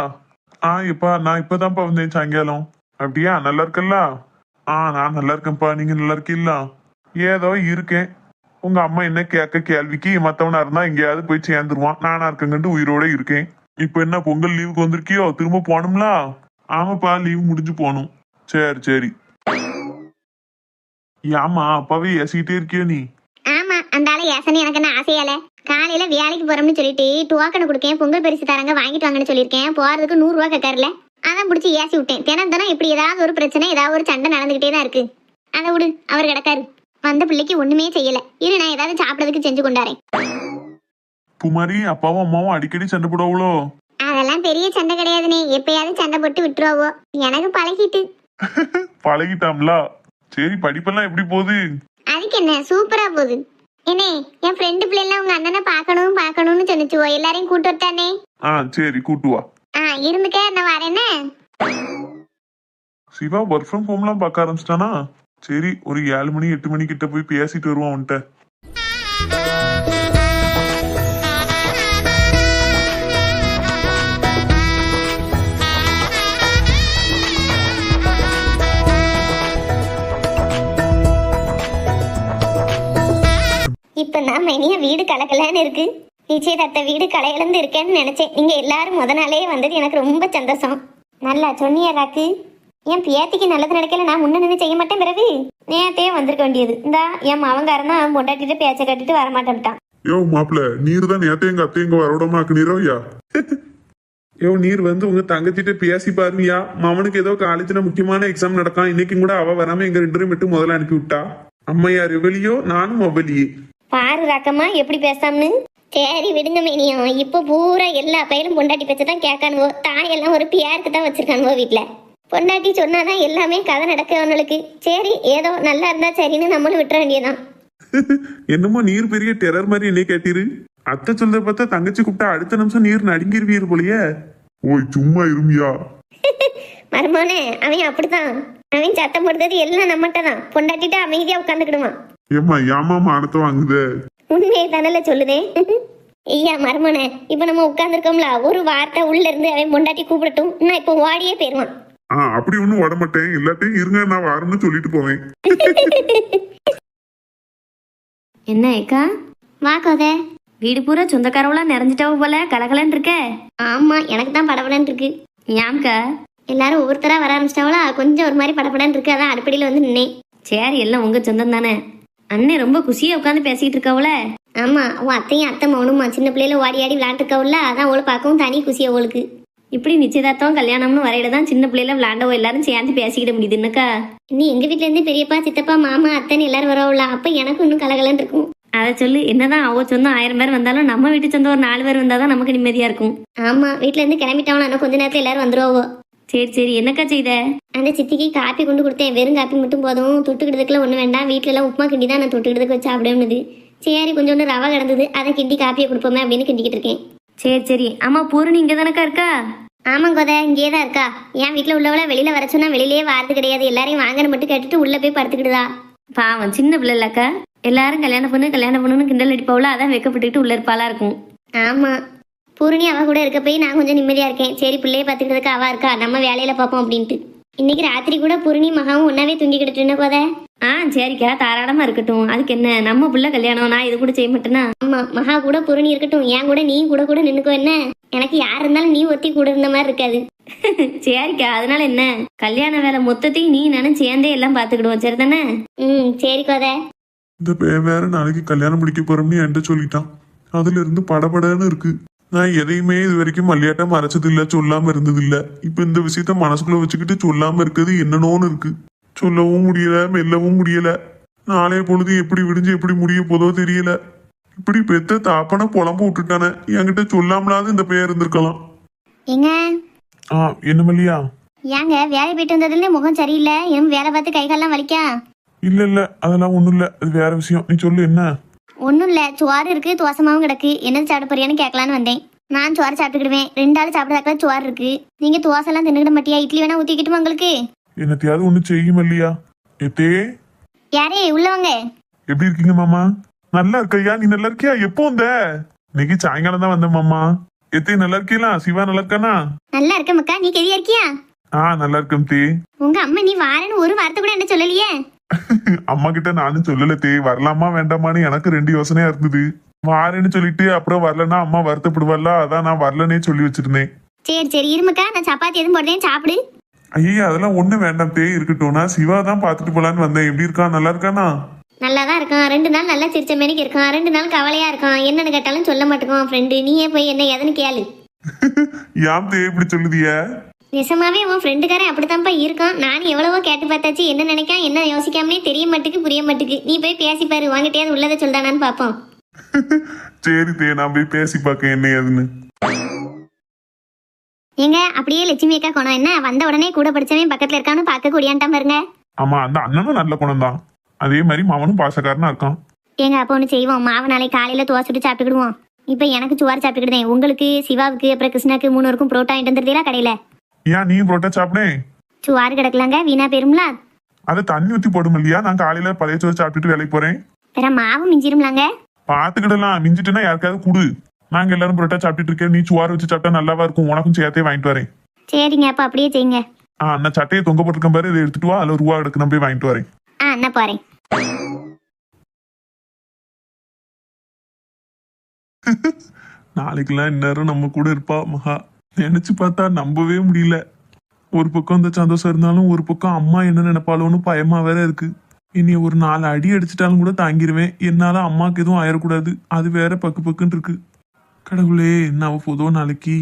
எப்பா நான் இப்பதான்ப்பா வந்தேன் சாயங்காலம். அப்படியா? நல்லா இருக்கல்ல? நான் நல்லா இருக்கேன்ப்பா. நீங்க நல்லா இருக்கீங்களா? ஏதோ இருக்கேன். உங்க அம்மா என்ன கேட்க கேள்விக்கு மத்தவனா இருந்தா எங்கேயாவது போய் சேர்ந்துருவான். நானா இருக்கங்கன்ட்டு உயிரோட இருக்கேன். இப்ப என்ன பொங்கல் லீவுக்கு வந்திருக்கியோ? திரும்ப போகணும்ல? ஆமாப்பா, லீவு முடிஞ்சு போகணும். சரி சரி. ஆமா, அப்பாவே ஏசிக்கிட்டே இருக்கியோ நீ? ஆமா, அந்த ஆளை ஏசனு எனக்கு என்ன ஆசையால. காலையில வேலைக்கு போறோம்னு சொல்லிட்டு டோக்கன் கொடுக்கேன், பொங்கல் பரிசு தராங்க வாங்கிட்டு வாங்கன்னு சொல்லியிருக்கேன். போறதுக்கு 100 ரூபா கேட்கறல. அதான் பிடிச்சி ஏசி விட்டேன். தினம் இப்படி ஏதாவது ஒரு பிரச்சனை, ஏதாவது ஒரு சண்டை நடந்துகிட்டே தான் இருக்கு. அதை விடு, அவர் கிடக்காரு. வந்த பிள்ளைக்கு ஒண்ணுமே செய்யல. இரு, நான் ஏதாவது சாப்பிடறதுக்கு செஞ்சு கொண்டாரேன். குமாரி, அப்பாவும் அம்மாவும் அடிக்கடி சண்டை போடுவாங்களோ? அதெல்லாம் பெரிய சண்டை கிடையாதுனே. எப்பயாவது சண்டை போட்டு விட்டுருவோ. எனக்கு பழகிட்டு. பழகிட்டாம்ல. சரி, படிப்பெல்லாம் எப்படி போகுது? அதுக்கு என்ன, சூப்பரா போகுது. என்னே, என் ஃப்ரெண்டு பிள்ளைலாம் உங்க அண்ணனை பார்க்கணும்னு சொன்னிச்சுவோ. எல்லாரையும் கூட்டு வரட்டானே? சரி, கூட்டு வா. இருந்துக்க, நான் வரேன்னு. சிவா ஒர்க் ஃப்ரம் ஹோம்லாம் பார்க்க ஆரம்பிச்சிட்டானா? சரி, ஒரு 7 மணி 8 மணி கிட்ட போய் பேசிட்டு வருவான் அவன்கிட்ட. இப்ப நான் மெனிய வீடு கலக்கலான்னு இருக்கு. நிச்சயதார்த்த வீடு களை இழந்து இருக்கேன்னு நினைச்சேன். நீங்க எல்லாரும் முத நாளே வந்தது எனக்கு ரொம்ப சந்தோஷம். நல்லா சொன்னியா ராக்கு. என் பேத்திக்கு நல்லது நடக்கல, நான் முன்ன நின்று செய்ய மாட்டேன். பிறகு நேரத்தையே வந்திருக்க வேண்டியது. இந்தா என் மவங்காரன் தான் பொண்டாட்டிட்டு பேச்ச கட்டிட்டு வர மாட்டேன்ட்டான். யோ மாப்பிள்ள, நீர் தான் நேரத்தை எங்க அத்தை எங்க வரவிடமாக்குனீரோயா? யோ, நீர் வந்து உங்க தங்கச்சிட்ட பேசி பாருங்கயா. மவனுக்கு ஏதோ காலேஜ்ல முக்கியமான எக்ஸாம் நடக்கான். இன்னைக்கும் கூட அவ வராம எங்க 2 பேரும் மட்டும் முதல்ல அனுப்பி விட்டா. அம்மையார் எவ்வளியோ நானும் அவ்வளியே. பாரு ராக்கம்மா எப்படி பேசாமனு. சரி விடுங்க மேனியும், இப்போ பூரா எல்லா பையனும் பொண்டாட்டி பேச்ச தான் கேட்கானுவோ. தாயெல்லாம் ஒரு பியாருக்கு தான் வச்சிருக்கானுவோ வீட்டுல. பொண்டாட்டி சொன்னாதான் எல்லாமே கதை நடக்க அவனுக்கு. சரி ஏதோ நல்லா இருந்தா சரின்னு நம்மளும் விட்டுற வேண்டியதான். என்னமோ நீர் பெரிய டெரர் மாதிரி என்னைய கேட்டீரு. அத்தை சொல்றத பார்த்தா தங்கச்சி கூப்பிட்டா அடுத்த நிமிஷம் நீர் நடுங்கிருவீர் போலயே. ஓய் சும்மா இருமியா. மருமோனே அவன் அப்படித்தான். அவன் சத்தம் போடுறது எல்லாம் நம்மகிட்ட தான். பொண்டாட்டிட்டு அமைதியா உட்காந்துக்கிடுவான். ஏமா ஏமாமா அனத்த வாங்குத. உண்மையை தானல சொல்லுதே. ஐயா மருமோனே, இப்ப நம்ம உட்கார்ந்துருக்கோம்ல, ஒரு வார்த்தை உள்ள இருந்து அவன் பொண்டாட்டி கூப்பிடட்டும், நான் இப்ப ஓடியே போயிருவான். அப்படி ஒண்ணும் ஓட மாட்டேன். எல்லாத்தையும் இருங்க நான் வாரம்னு சொல்லிட்டு போவேன். என்ன ஏக்கா, வா கோதை. வீடு பூரா சொந்தக்காரவெல்லாம் நிறைஞ்சிட்டாவ போல, கலகலன்னு இருக்க. ஆமா, எனக்கு தான் படபடன்னு இருக்கு. ஏம்க்கா? எல்லாரும் ஒவ்வொருத்தரா வர ஆரம்பிச்சிட்டாவளா, கொஞ்சம் ஒரு மாதிரி படபடன்னு இருக்கு. அதான் அடுப்படியில வந்து நின்னேன். சரி, எல்லாம் உங்க சொந்தம் தானே. அண்ணே ரொம்ப குஷியா உட்காந்து பேசிட்டு இருக்காவல. ஆமா, உன் அத்தையும் அத்தை மௌனுமா சின்ன பிள்ளையில ஓடி ஆடி விளையாண்டுருக்காவுல, அதான் அவளை பார்க்கவும் தனி குசி அவளுக்கு. இப்படி நிச்சயதார்த்தம் கல்யாணம்னு வரையில தான் சின்ன பிள்ளைல விளையாண்டவோ எல்லாரும் சேர்ந்து பேசிக்கிட முடியுதுன்னுக்கா. நீ எங்க வீட்டுல இருந்து பெரியப்பா சித்தப்பா மாமா அத்தைன்னு எல்லாரும் வரவுல, அப்ப எனக்கும் இன்னும் கலகலன்னு இருக்கும். அதை சொல்லு. என்னதான் அவ சொந்தம் 1000 பேர் வந்தாலும் நம்ம வீட்டு சொந்தம் ஒரு 4 பேர் வந்தாதான் நமக்கு நிம்மதியா இருக்கும். ஆமா, வீட்டுல இருந்து கிளம்பிட்டவனா இன்னும் கொஞ்ச நேரத்துல எல்லாரும் வந்துருவோ. சரி சரி, என்னக்கா செய்த? அந்த சித்திக்கு காப்பி கொண்டு கொடுத்தேன். வெறும் காப்பி மட்டும் போதும், தொட்டுக்கிட்டதுக்குலாம் ஒண்ணு வேண்டாம். வீட்டுல எல்லாம் உப்புமா கிண்டி தான் நான் தொட்டுக்கிட்டதுக்கு வச்சு சாப்பிடுவது. சரி கொஞ்சோண்டு ரவை கிடந்தது, அதை கிண்டி காப்பியை கொடுப்போமே அப்படின்னு கிண்டிக்கிட்டு இருக்கேன். சரி சரி. ஆமா, பூரணி இங்க தானக்கா இருக்கா? ஆமாங்க கோதை, இங்கேயே தான் இருக்கா. என் வீட்டுல உள்ளவள வெளியில வர சொன்னா வெளியிலேயே வாரது கிடையாது. எல்லாரையும் வாங்கன்னு மட்டும் கேட்டுட்டு உள்ள போய் படுத்துக்கிடுதா. பாவம் சின்ன பிள்ளை இல்லக்கா. எல்லாரும் கல்யாணம் பண்ணுன்னு கிண்டல் அடிப்பாவுல, அதான் வெக்கப்பட்டுக்கிட்டு உள்ள இருப்பாளா இருக்கும். ஆமா, பூரணி அவ கூட இருக்க போய் நான் கொஞ்சம் நிம்மதியா இருக்கேன். சரி பிள்ளைய பாத்துக்கிறதுக்கு அவ இருக்கா, நம்ம வேலையில பார்ப்போம் அப்படின்ட்டு. இன்னைக்கு ராத்திரி கூட பூரணி மகாவும் ஒன்னாவே தூங்கிக்கிட்டு என்ன கோதை. சரிக்கா, தாராளமா இருக்கட்டும். அதுக்கு என்ன, நம்ம புள்ள கல்யாணம், நான் இது கூட செய்ய மாட்டேனா? ஆமா, மகா கூட பூரணி இருக்கட்டும். என் கூட நீ கூட கூட நின்னுக்கோ. என்ன, எனக்கு யார் இருந்தாலும் நீ ஒத்தி கூட இருந்த மாதிரி இருக்காது. சரிக்கா, அதனால என்ன, கல்யாண வேலை மொத்தத்தையும் நீ நானும் சேர்ந்தே எல்லாம் பாத்துக்கிடுவோம். சரிதானே? சரி கோதை. இந்த வேற நாளைக்கு கல்யாணம் முடிக்க போறோம்னு என்கிட்ட சொல்லிட்டான். அதுல இருந்து படபடன்னு இருக்கு. நான் எதையுமே இது வரைக்கும் மல்லியாட்ட மறைச்சது இல்ல, சொல்லாம இருந்தது இல்ல. இப்ப இந்த விஷயத்த மனசுக்குள்ள வச்சுக்கிட்டு சொல்லாம இருக்கிறது என்னன்னு இருக்கு. சொல்லவும் முடியல, மெல்லவும் முடியல. நாளைய பொழுது எப்படி விடிஞ்சு எப்படி முடிய போதோ தெரியல. இப்படி பெத்த தாப்பன புலம்பு விட்டுட்டானே. என்கிட்ட சொல்லாமலாவது இந்த பெயர் இருந்திருக்கலாம். எங்க என்ன மல்லியா? ஏங்க வேலை போயிட்டு வந்ததுல முகம் சரியில்லை, இன்னும் வேலை பார்த்து கை கால்லாம் வலிக்கா? இல்ல அதெல்லாம் ஒண்ணும் இல்ல, அது வேற விஷயம். நீ சொல்லு என்ன? ஒன்றும் இல்லை, சோறு இருக்கு, தோசமாவும் கிடக்கு. என்னது சாப்பிட போறியான்னு கேட்கலான்னு வந்தேன். நான் சோறு சாப்பிட்டுக்கிடுவேன். 2 ஆள் சாப்பிட்றதுக்குள்ள சோறு இருக்கு. நீங்க தோசை எல்லாம் தின்னுக்கிட மாட்டியா? இட்லி வேணா ஊத்திக்கிட்டுமா உங்களுக்கு? என்னத்தையாவது ஒண்ணு செய்யும் இல்லையா? எத்தே யாரே உள்ளவங்க? எப்படி இருக்கீங்க மாமா? நல்லா இருக்கையா? நீ நல்லா இருக்கியா? எப்போ வந்த? இன்னைக்கு சாயங்காலம் தான் வந்தேன் மாமா. எத்தே நல்லா இருக்கீங்களா? சிவா நல்லா இருக்கானா? நல்லா இருக்க மக்கா. நீ கெதியா இருக்கியா? நல்லா இருக்கேன் தே. உங்க அம்மா நீ வாரன்னு ஒரு வார்த்தை கூட என்ன சொல்லலையே? அம்மா கிட்ட நானும் சொல்லல தே. வரலாமா வேண்டாமான்னு எனக்கு 2 யோசனையா இருந்தது. வாரேன்னு சொல்லிட்டு அப்புறம் வரலன்னா அம்மா வருத்தப்படுவாள்ல, அதான் நான் வரலன்னே சொல்லி வச்சிருந்தேன். சரி இருமக்கா, நான் சப்பாத்தி எதுவும் போடுறேன், சாப்பிடு. ஐயா அதெல்லாம் ஒண்ணு வேண்டாம் தே, இருக்கட்டும். நான் சிவா தான் பாத்துட்டு போலான்னு வந்தேன். எப்படி இருக்கான்? நல்லா இருக்கானா? நல்லாதான் இருக்கான். 2 நாள் நல்லா சிரிச்ச மேனிக்கு இருக்கான். 2 நாள் கவலையா இருக்கான். என்னன்னு கேட்டாலும் சொல்ல மாட்டேங்குவான் ஃப்ரெண்டு. நீயே போய் என்ன எதுன்னு கேளு. யாம் தே இப்படி சொல்லுதிய? நிஜமாவே உன் ஃப்ரெண்டுக்காரன் அப்படித்தான்ப்பா இருக்கான். நானும் எவ்வளவோ கேட்டு பார்த்தாச்சு. என்ன நினைக்கான் என்ன யோசிக்காமலே தெரிய மாட்டுக்கு, புரிய மாட்டுக்கு. நீ போய் பேசிப்பாரு, வாங்கிட்டேயாவது உள்ளதை சொல்றானான்னு பாப்போம். சரி தே, நான் போய் பேசி பார்க்க என்ன ஏதுன்னு. ஏங்க அப்படியே லட்சுமி அக்கா குணம் என்ன, வந்த உடனே கூட படிச்சவன் பக்கத்துல இருக்கான்னு பார்க்க கூடியான்ட்டான் பாருங்க. ஆமா, அந்த அண்ணனும் நல்ல குணம் தான். அதே மாதிரி மாவனும் பாசக்காரனா இருக்கான். ஏங்க அப்போ ஒன்று செய்வோம். மாவு நாளைக்கு காலையில தோசை சுட்டு சாப்பிட்டுக்கிடுவோம். இப்போ எனக்கு சுவார் சாப்பிட்டுக்கிட்டேன். உங்களுக்கு, சிவாவுக்கு, அப்புறம் கிருஷ்ணாக்கு 3 பேருக்கும் புரோட்டா வாங்கிட்டு வந்துருந்தீங்களா கடையில? ஏன் நீ புரோட்டா சாப்பிடே? சுவாறு கிடக்கலாங்க, வீணா போயிரும்ல. அதை தண்ணி ஊத்தி போடும் இல்லையா? நான் காலையில பழைய சோறு சாப்பிட்டுட்டு வேலைக்கு போறேன். வேற மாவு மிஞ்சிரும்லாங்க. பாத்துக்கிடலாம். மிஞ்சிட்டுனா யாருக்காவது குடு. நாங்க எல்லாரும் புரோட்டா சாப்பிட்டுட்டு இருக்கேன். நீ சுவாறு வச்சு சாப்பிட்டா நல்லாவா இருக்கும். உனக்கும் சேர்த்தே வாங்கிட்டு வரேன். சரிங்க, அப்ப அப்படியே செய்யுங்க. நான் சட்டையை தொங்க போட்டிருக்கேன் பாரு, இதை எடுத்துட்டு வா. அதுல ரூபா எடுக்க நான் போய் வாங்கிட்டு வரேன். நான் போறேன். நாளைக்கெல்லாம் இந்நேரம் நம்ம கூட இருப்பா மகா. நினைச்சு பார்த்தா நம்பவே முடியல. ஒரு பக்கம் இந்த சந்தோஷம் இருந்தாலும் ஒரு பக்கம் அம்மா என்ன நினைப்பாளோன்னு பயமா வேற இருக்கு. இனி ஒரு 4 அடி அடிச்சிட்டாலும் கூட தாங்கிருவேன். என்னால அம்மாக்கு எதுவும் ஆயிடக்கூடாது. அது வேற பக்கு பக்குன்னு இருக்கு. கடவுளே, என்ன அவ போதோ நாளைக்கு.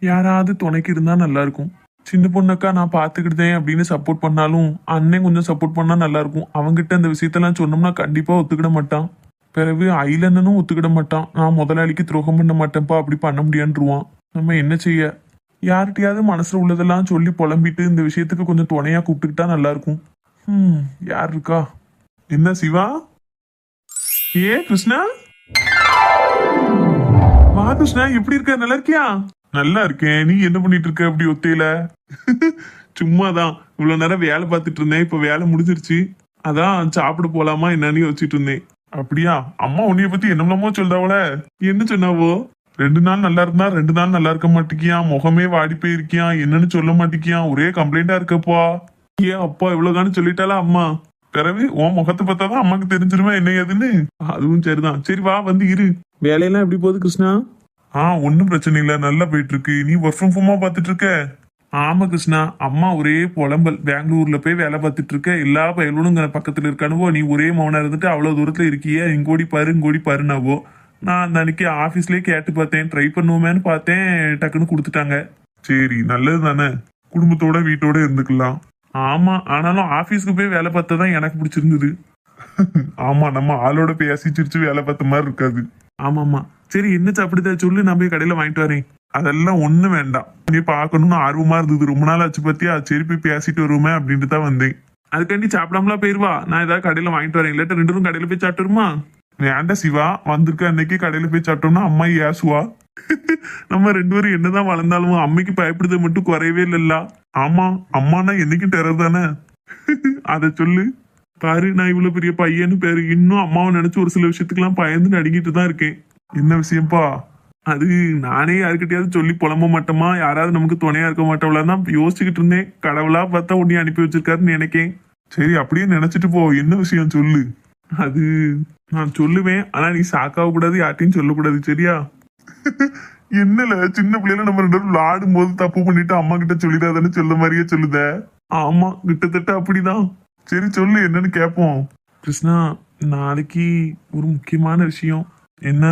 யாராவது துணைக்கு இருந்தா நல்லா இருக்கும். சின்ன பொண்ணுக்கா நான் பாத்துக்கிட்டேன் அப்படின்னு சப்போர்ட் பண்ணாலும் அண்ணன் கொஞ்சம் சப்போர்ட் பண்ணா நல்லா இருக்கும். அவங்கிட்ட அந்த விஷயத்தெல்லாம் சொன்னோம்னா கண்டிப்பா ஒத்துக்கிட மாட்டான். பிறகு ஐலண்ணனும் ஒத்துக்கிட மாட்டான். நான் முதலாளிக்கு துரோகம் பண்ண மாட்டேன்ப்பா, அப்படி பண்ண முடியான்றுவான். நம்ம என்ன செய்ய? யார்கிட்டயாவது மனசுல உள்ளதெல்லாம் சொல்லி புலம்பிட்டு இந்த விஷயத்துக்கு கொஞ்சம் துணையா கூப்பிட்டுக்கிட்டா நல்லா இருக்கும். யார் இருக்கா? என்ன சிவா? ஏ கிருஷ்ணா, வா கிருஷ்ணா, எப்படி இருக்க? நல்லா இருக்கியா? நல்லா இருக்கேன். நீ என்ன பண்ணிட்டு இருக்க அப்படி ஒத்தையில? சும்மாதான், இவ்வளவு நேரம் வேலை பார்த்துட்டு இருந்தேன். இப்ப வேலை முடிஞ்சிருச்சு, அதான் சாப்பிட போலாமா என்னன்னு யோசிச்சுட்டு இருந்தேன். அப்படியா? அம்மா உன்னைய பத்தி என்னமோ சொல்றாவல? என்ன சொன்னாவோ? 2 நாள் நல்லா இருந்தா 2 நாள் நல்லா இருக்க மாட்டேங்கியா, முகமே வாடி போயிருக்கியா, என்னன்னு சொல்ல மாட்டேங்கியா, ஒரே கம்ப்ளைண்டா இருக்கப்பா. ஏன் அப்பா இவ்வளவுதானு சொல்லிட்டாலா அம்மா? பிறகு உன் முகத்தை பார்த்தாதான் அம்மாக்கு தெரிஞ்சிருமா என்ன ஏதுன்னு. அதுவும் சரிதான். சரி வா, வந்து இரு. வேலையெல்லாம் எப்படி போகுது கிருஷ்ணா? ஒன்னும் பிரச்சனை இல்ல, நல்லா போயிட்டு இருக்கு. நீ ஒர்க் ஃப்ரம் ஹோமா பாத்துட்டு இருக்க? ஆமா கிருஷ்ணா, அம்மா ஒரே புலம்பல். பெங்களூர்ல போய் வேலை பார்த்துட்டு இருக்க, எல்லா பயலுனும் பக்கத்துல இருக்கானுவோ, நீ ஒரே மௌனா இருந்துட்டு அவ்வளவு தூரத்துல இருக்கிய, இங்கோடி பாரு இங்கோடி பாருனாவோ. நான் அந்த அன்னைக்கு ஆபீஸ்லயே கேட்டு பார்த்தேன், ட்ரை பண்ணுவோமேன்னு பார்த்தேன், டக்குன்னு கொடுத்துட்டாங்க. சரி, நல்லது தானே, குடும்பத்தோட வீட்டோட இருந்துக்கலாம். ஆமா, ஆனாலும் ஆபீஸ்க்கு போய் வேலை பார்த்ததான் எனக்கு பிடிச்சிருந்தது. ஆமா, நம்ம ஆளோட பேசி சிரிச்சு வேலை பார்த்த மாதிரி இருக்காது. ஆமாமா. சரி, என்ன சாப்பிடுதா சொல்லு, நான் போய் கடையில வாங்கிட்டு வரேன். அதெல்லாம் ஒண்ணும் வேண்டாம், நீ பாக்கணும்னு ஆர்வமா இருந்தது, ரொம்ப நாள் ஆச்சு பத்தியா, சரி போய் பேசிட்டு வருவோமே அப்படின்ட்டு தான் வந்தேன். அதுக்காண்டி சாப்பிடாமலாம் போயிருவா, நான் ஏதாவது கடையில வாங்கிட்டு வரேன். இல்லாட்ட 2 பேரும் கடையில போய் சாப்பிட்டுருமா? வேண்டாம் சிவா, வந்திருக்க அன்னைக்கு கடையில போய் சாப்பிட்டோம்னா அம்மா ஏசுவா. நம்ம 2 பேரும் என்னதான் வளர்ந்தாலும் அம்மைக்கு பயப்படுறது மட்டும் குறையவே இல்லல்ல. ஆமா, அம்மானா என்னைக்கும் டெரர் தானே. அத சொல்லு. பாரு, நான் இவ்வளவு பெரிய பையன்னு பேரு, இன்னும் அம்மாவை நினைச்சு ஒரு சில விஷயத்துக்கெல்லாம் பயந்து நடுங்கிட்டு தான் இருக்கேன். என்ன விஷயம்ப்பா? அது நானே யாருக்கிட்டையாவது சொல்லி புலம்ப மாட்டோமா, யாராவது நமக்கு துணையா இருக்க மாட்டோம்லாம் தான் யோசிச்சுக்கிட்டு இருந்தேன். கடவுளா பார்த்தா உன்னை அனுப்பி வச்சிருக்காருன்னு நினைக்கேன். சரி, அப்படியே நினைச்சிட்டு போ, என்ன விஷயம் சொல்லு. அது நான் சொல்லுவேன், ஆனா நீ சாக்காவ கூடாது, யார்ட்டையும் சொல்லக்கூடாது, சரியா? என்னல, சின்ன பிள்ளைல நம்ம 2 பேரும் விளாடும் போது தப்பு பண்ணிட்டு அம்மா கிட்ட சொல்லிடாதான்னு சொல்ல மாதிரியே சொல்லுத. ஆமா, கிட்டத்தட்ட அப்படிதான். சரி சொல்லு, என்னன்னு கேப்போம். கிருஷ்ணா, நாளைக்கு ஒரு முக்கியமான விஷயம். என்ன?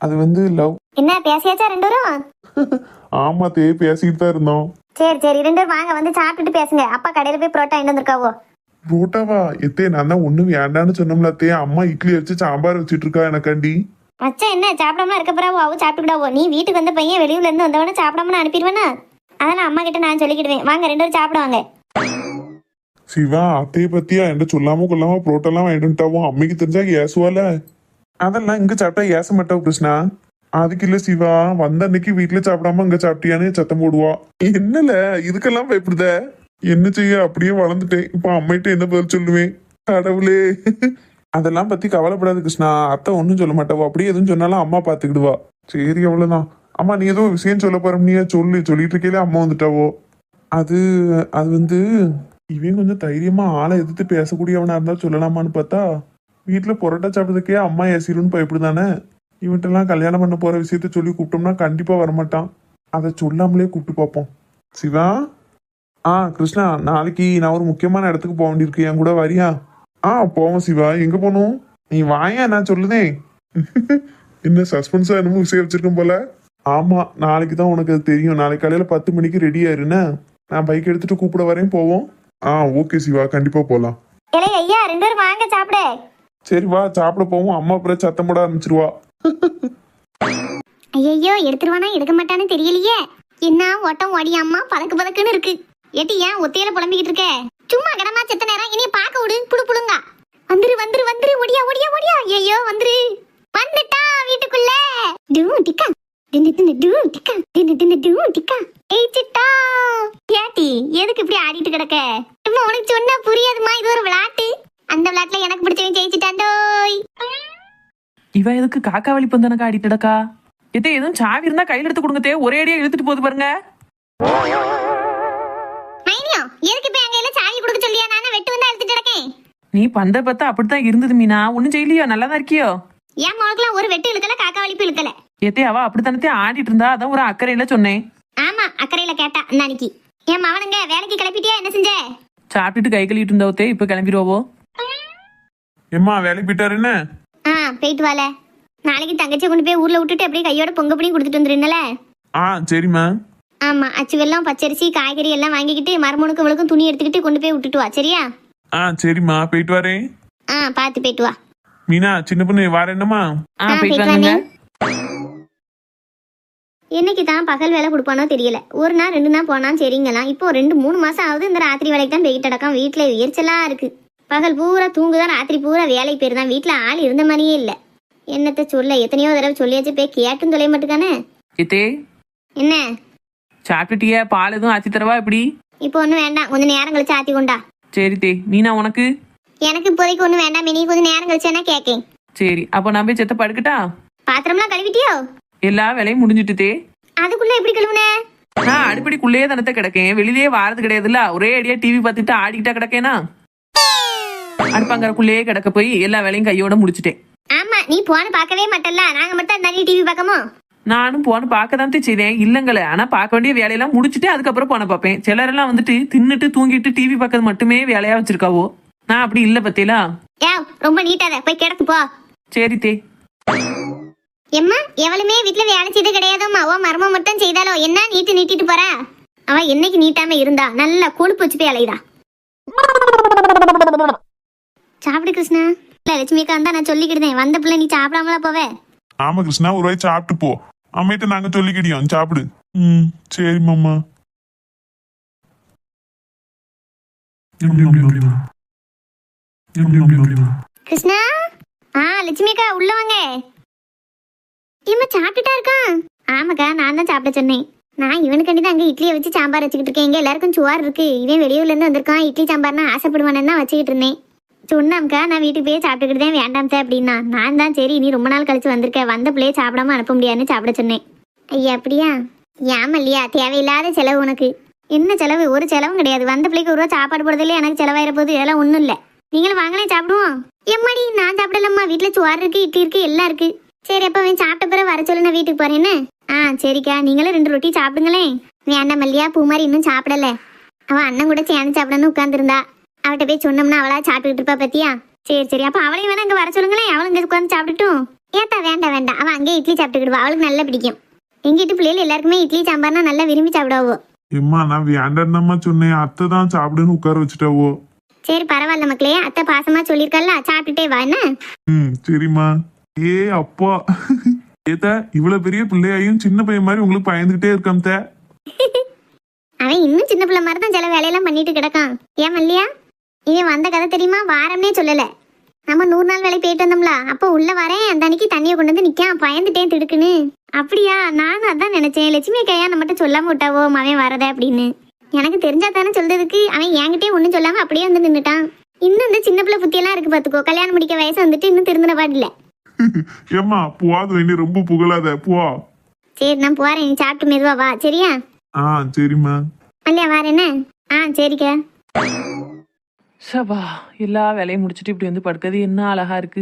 அது வந்து லவ். என்ன பேசியாச்சா 2 பேரும்? ஆமா தே, பேசிட்டு தான் இருந்தோம். சரி சரி, 2 பேரும் வாங்க, வந்து சாப்பிட்டுட்டு பேசுங்க. அப்பா கடையில போய் புரோட்டா வாங்கிட்டு வந்திருக்காவோ. புரோட்டாவா? எத்தே, நான் தான் ஒண்ணும் வேண்டான்னு சொன்னோம்ல தே, அம்மா இட்லி வச்சு சாம்பார் வச்சுட்டு இருக்கா எனக்காண்டி. அச்சா, என்ன சாப்பிடாம இருக்க போறாவோ? அவ சாப்பிட்டுக்கிடாவோ. நீ வீட்டுக்கு வந்த பையன் வெளியூர்ல இருந்து வந்தவன சாப்பிடாம அனுப்பிடுவேனா? அதெல்லாம் அம்மா கிட்ட நான் சொல்லிக்கிடுவேன். வாங்க, 2 பேரும் சாப்பிடுவாங்க. சிவா, அத்தையை பத்தியா என்கிட்ட சொல்லாம கொள்ளாம புரோட்டெல்லாம் வாங்கிட்டு வந்துட்டாவும், அம்மைக்கு தெரிஞ்சா ஏசுவால. அதெல்லாம் இங்க சாப்பிட்டா ஏச மாட்டாவும் கிருஷ்ணா. அதுக்கு இல்ல சிவா, வந்த அன்னைக்கு வீட்டுல சாப்பிடாம இங்க சாப்பிட்டியான்னு சத்தம் போடுவா. என்னல இதுக்கெல்லாம் பயப்படுத? என்ன செய்ய, அப்படியே வளர்ந்துட்டேன். இப்ப அம்மைகிட்ட என்ன பதில் சொல்லுவேன்? கடவுளே. அதெல்லாம் பத்தி கவலைப்படாது கிருஷ்ணா, அத்தை ஒன்னும் சொல்ல மாட்டாவோ. அப்படியே எதுவும் சொன்னாலும் அம்மா பாத்துக்கிடுவா. சரி, அவ்வளவுதான். அம்மா, நீ ஏதோ விஷயம் சொல்ல போறோம்னியா, சொல்லு. சொல்லிட்டு இருக்கையில அம்மா வந்துட்டாவோ. அது அது வந்து இவன் கொஞ்சம் தைரியமா ஆளை எதிர்த்து பேசக்கூடியவனா இருந்தா சொல்லலாமான்னு பார்த்தா, வீட்டுல பொரோட்டா சாப்பிட்டதுக்கே அம்மா ஏசிருன்னு பயப்படுதானே. இவன்ட்டெல்லாம் கல்யாணம் பண்ண போற விஷயத்த சொல்லி கூப்பிட்டோம்னா கண்டிப்பா வரமாட்டான். அதை சொல்லாமலே கூப்பிட்டு பார்ப்போம். சிவா. கிருஷ்ணா, நாளைக்கு நான் ஒரு முக்கியமான இடத்துக்கு போக வேண்டியிருக்கு, என் கூட வரியா? போவோம் சிவா. எங்க போகணும்? நீ வாயா, நான் சொல்லுதேன். என்ன சஸ்பென்ஸா என்னமோ விஷயம் வச்சிருக்கேன் போல. ஆமா, நாளைக்கு தான் உனக்கு அது தெரியும். நாளைக்கு காலையில 10 மணிக்கு ரெடி ஆயிருன்னு, நான் பைக் எடுத்துட்டு கூப்பிட வரேன், போவோம். ஓகே சிவா, கண்டிப்பா போலாம். ஐயா, 2 பேரும் வாங்க சாப்பிட. சரி வா, சாப்பிட போவோம். அம்மா அப்புறம் சத்தம் போட ஆரம்பிச்சிருவா. ஐயோ, எடுத்துருவானா எடுக்க மாட்டான்னு தெரியலையே. என்ன ஓட்டம் ஓடியாம்மா, பதக்கு பதக்குன்னு இருக்கு. ஏட்டி, ஏன் ஒத்தையில புலம்பிக்கிட்டு இருக்க? சும்மா கடமா செத்த நேரம் இனி பாக்க விடு. புழுங்க வந்துரு வந்துரு வந்துரு, ஒடியா ஒடியா ஒடியா. ஐயோ, வந்துரு. வந்துட்டா வீட்டுக்குள்ள. டூ டிக்கா தின்னு தின்னு டூ டிக்கா தின்னு தின்னு டூ டிக்கா. ஏய் சிட்டா, ஏட்டி எதுக்கு இப்படி ஆடிட்டு கிடக்க? சும்மா உனக்கு சொன்னா புரியாதுமா, இது ஒரு விளையாட்டு. அந்த விளையாட்டுல எனக்கு பிடிச்சவன் ஜெயிச்சிட்டாண்டோய். இவ எதுக்கு காக்கா வழி பந்தனக்கா ஆடிட்டடக்கா? எதே எதுவும் சாவி இருந்தா கையில எடுத்து கொடுங்க தே, ஒரே அடியா இழுத்துட்டு போகுது பாருங்க. மைனியோ, எதுக்கு இப்ப எங்க எல்லாம் சாவி கொடுக்க சொல்லியா? நானே வெட்டு வந்தா எடுத்துட்டு கிடக்கேன். நீ பண்ற பார்த்தா அப்படித்தான் இருந்தது மீனா. ஒன்னும் செய்யலையோ, நல்லா தான் இருக்கியோ? ஏன் மொழக்கெல்லாம் ஒரு வெட்டு இழுக்கல, காக்கா வலிப்பு இழுக்கல. ஏத்தே, அவ அப்படித்தானே ஆடிட்டு இருந்தா, அதான் ஒரு அக்கறையில சொன்னேன். ஆமா, அக்கறையில கேட்டா அன்னைக்கு. என் மவனுங்க வேலைக்கு கிளப்பிட்டியா? என்ன செஞ்ச? சாப்பிட்டுட்டு கை கழுவிட்டு இருந்தவத்தே, இப்ப கிளம்பிடுவோ. எம்மா, வேலைக்கு போயிட்டாரு என்ன? போயிட்டு வால. நாளைக்கு தங்கச்சியை கொண்டு போய் ஊர்ல விட்டுட்டு அப்படியே கையோட பொங்க பண்ணி கொடுத்துட்டு வந்துருந்தல. சரிம்மா. ஆமா, அச்சு வெல்லம், பச்சரிசி, காய்கறி எல்லாம் வாங்கிக்கிட்டு மருமனுக்கு இவளுக்கும் துணி எடுத்துக்கிட்டு கொண்டு போய் விட்டுட்டு வா, சரியா? சரிம்மா, போயிட்டு வரேன். பார்த்து போயிட்டு வா. மீனா, சின்ன பொண்ணு வரேன்னம்மா. போயிட்டு வாங்க. என்னைக்கு தான் பகல் வேலை கொடுப்பானோ தெரியல. ஒரு நாள் 2 நாள் போனா சரிங்கலாம். இப்போ 2-3 மாசம் ஆகுது இந்த ராத்திரி வேலைக்கு தான் போய்கிட்டு கிடக்கான். வீட்டுல எரிச்சலா இருக்கு. பகல் பூரா தூங்குதான், ராத்திரி பூரா வேலைக்கு போயிருந்தான். வீட்டுல ஆள் இருந்த மாதிரியே இல்ல. என்னத்த சொல்ல, எத்தனையோ தடவை சொல்லியாச்சு, போய் கேட்டும் தொலைய மாட்டுக்கானே. ஏத்தே, என்ன சாப்பிட்டுட்டியா? பால் எதுவும் ஆத்தி தரவா? எப்படி? இப்போ ஒன்றும் வேண்டாம், கொஞ்சம் நேரம் கழிச்சு ஆத்தி கொண்டா. சரி தே. மீனா உனக்கு? எனக்கு இப்போதைக்கு ஒன்றும் வேண்டாம், நீ கொஞ்சம் நேரம் கழிச்சேன்னா கேட்கேன். சரி, அப்போ நான் போய் செத்த படுக்கட்டா? பாத்திரம்லாம் கழுவிட்டியோ? எல்லா வேலையும் முடிஞ்சிட்டு தே. அதுக்குள்ள எப்படி கழுவுன? நான் அடிப்படிக்குள்ளேயே தனத்தை கிடக்கேன், வெளியிலேயே வாரது கிடையாதுல்ல. ஒரே அடியா டிவி பார்த்துட்டு ஆடிக்கிட்டா கிடக்கேனா? அடுப்பாங்கறக்குள்ளேயே கிடக்க போய் எல்லா வேலையும் கையோட முடிச்சிட்டேன். ஆமா, நீ போன பார்க்கவே மாட்டல்ல, நாங்க மட்டும் நிறைய டிவி பார்க்கமோ? நானும் போன பார்க்க தான் செய்தேன், இல்லங்களே. ஆனா பார்க்க வேண்டிய வேலையெல்லாம் முடிச்சுட்டு அதுக்கப்புறம் போன பார்ப்பேன். சிலரெல்லாம் வந்துட்டு தின்னுட்டு தூங்கிட்டு டிவி பார்க்கறது மட்டுமே வேலையா வச்சிருக்காவோ. நான் அப்படி இல்ல பத்தியலா. ரொம்ப நீட்டாத, போய் கிடக்கு போ. சரி தே. எம்மா, எவளுமே வீட்டுல வேலை செய்து கிடையாதோம்மா. ஓ மரும மட்டும் செய்தாலோ? என்ன நீட்டிட்டு போறா? அவ என்னைக்கு நீட்டாம இருந்தா நல்லா கொழுப்பு வச்சு போய் அலையுதா. சாப்பிடு கிருஷ்ணா. இல்ல லட்சுமிக்கா தான் நான் சொல்லிக்கிட்டேன், வந்த பிள்ளை நீ சாப்பிடாமலா போவே? ஆமா கிருஷ்ணா, ஒரு வாய் சாப்பிட்டு போ. அம்மிட்ட நாங்க சொல்லிக்கிடியோம், சாப்பிடு. சரி மாமா. கிருஷ்ணா. லட்சுமிக்கா உள்ள வாங்க. ஏம்மா சாப்பிட்டுட்டா இருக்கான்? ஆமாக்கா, நான் தான் சாப்பிட சொன்னேன். நான் இவனுக்காண்டி தான் அங்கே இட்லியை வச்சு சாம்பார் வச்சுக்கிட்டு இருக்கேன். இங்கே எல்லாருக்கும் சுவார் இருக்கு. இவன் வெளியூர்ல இருந்து வந்திருக்கான், இட்லி சாம்பார்னா ஆசைப்படுவானு தான் வச்சுக்கிட்டு இருந்தேன். சொன்னாம்க்கா, நான் வீட்டுக்கு போய் சாப்பிட்டுக்கிட்டு தான் வேண்டாம் அப்படின்னா. நான் தான் சரி நீ ரொம்ப நாள் கழிச்சு வந்திருக்க, வந்த பிள்ளையே சாப்பிடாம அனுப்ப முடியாதுன்னு சாப்பிட சொன்னேன். ஐயா அப்படியா? ஏமா இல்லையா, தேவையில்லாத செலவு உனக்கு. என்ன செலவு? ஒரு செலவும் கிடையாது. வந்த பிள்ளைக்கு ஒரு ரூபா சாப்பாடு போடுறதுல எனக்கு செலவாயிர போகுது. இதெல்லாம் ஒன்றும் இல்லை. நீங்களும் வாங்கினே சாப்பிடுவோம். எம்மாடி, நான் சாப்பிடலம்மா, வீட்டில் சுவார் இருக்கு, இட்லி இருக்கு, எல்லாம் இருக்கு. சரி, அப்ப அவன் சாப்பிட்ட பிறகு வர சொல்லு, நான் வீட்டுக்கு போறேன்னு. சரிக்கா, நீங்களும் 2 ரொட்டி சாப்பிடுங்களேன். வேண்டாம் மல்லியா, பூமாரி இன்னும் சாப்பிடல. அவன் அண்ணன் கூட சேர்ந்து சாப்பிடணும்னு உட்காந்துருந்தா. அவட்ட போய் சொன்னோம்னா அவளா சாப்பிட்டுக்கிட்டு இருப்பா பத்தியா? சரி, அப்ப அவளையும் வேணா அங்க வர சொல்லுங்களேன், அவளும் இங்க உட்காந்து சாப்பிட்டுட்டும். ஏத்தா வேண்டாம், அவன் அங்கே இட்லி சாப்பிட்டுக்கிடுவா, அவளுக்கு நல்லா பிடிக்கும். எங்க வீட்டு பிள்ளைகள் எல்லாருக்குமே இட்லி சாம்பார்னா நல்லா விரும்பி சாப்பிடாவோ. எம்மா, நான் வேண்டாம்மா சொன்னேன், அத்தை தான் சாப்பிடுன்னு உட்கார வச்சுட்டாவோ. சரி பரவாயில்ல மக்களே, அத்தை பாசமா சொல்லியிருக்கல்ல, சாப்பிட்டுட்டே வா என்ன. சரிம்மா. ஏ அப்பா, ஏத்தா இவ்வளவு பெரிய பிள்ளையாயும் சின்ன பையன் மாதிரி உங்களுக்கு பயந்துகிட்டே இருக்காம். அவன் இன்னும் சின்ன பிள்ளை மாதிரி தான் சில வேலையெல்லாம் பண்ணிட்டு கிடக்கான். ஏன் மல்லியா, இவன் வந்த கதை தெரியுமா? வாரம்னே சொல்லல. நம்ம 100 நாள் வேலை போயிட்டு வந்தோம்ல, அப்போ உள்ள வரேன், அந்த அன்னைக்கு தண்ணியை கொண்டு வந்து நிக்கான், பயந்துட்டேன் திடுக்குன்னு. அப்படியா? நானும் அதான் நினைச்சேன், லட்சுமி கையா நம்மகிட்ட சொல்லாம விட்டாவோ அவன் வரத அப்படின்னு. எனக்கு தெரிஞ்சா தானே சொல்றதுக்கு. அவன் என்கிட்டே ஒன்றும் சொல்லாம அப்படியே வந்து நின்றுட்டான். இன்னும் இந்த சின்ன பிள்ளை புத்தியெல்லாம் இருக்கு பாத்துக்கோ. கல்யாணம் முடிக்க வயசு வந்துட்டு இன்னும் திருந்தின பாடில்ல. ஏம்மா போவாது, வேண்டி ரொம்ப புகழாத போ. சரி நான் போறேன், நீ சாப்பிட்டு மெதுவா வா, சரியா? சரிம்மா. அல்லையா வாரேன்ன? சரிக்கா. சபா, எல்லா வேலையும் முடிச்சுட்டு இப்படி வந்து படுக்கிறது என்ன அழகா இருக்கு.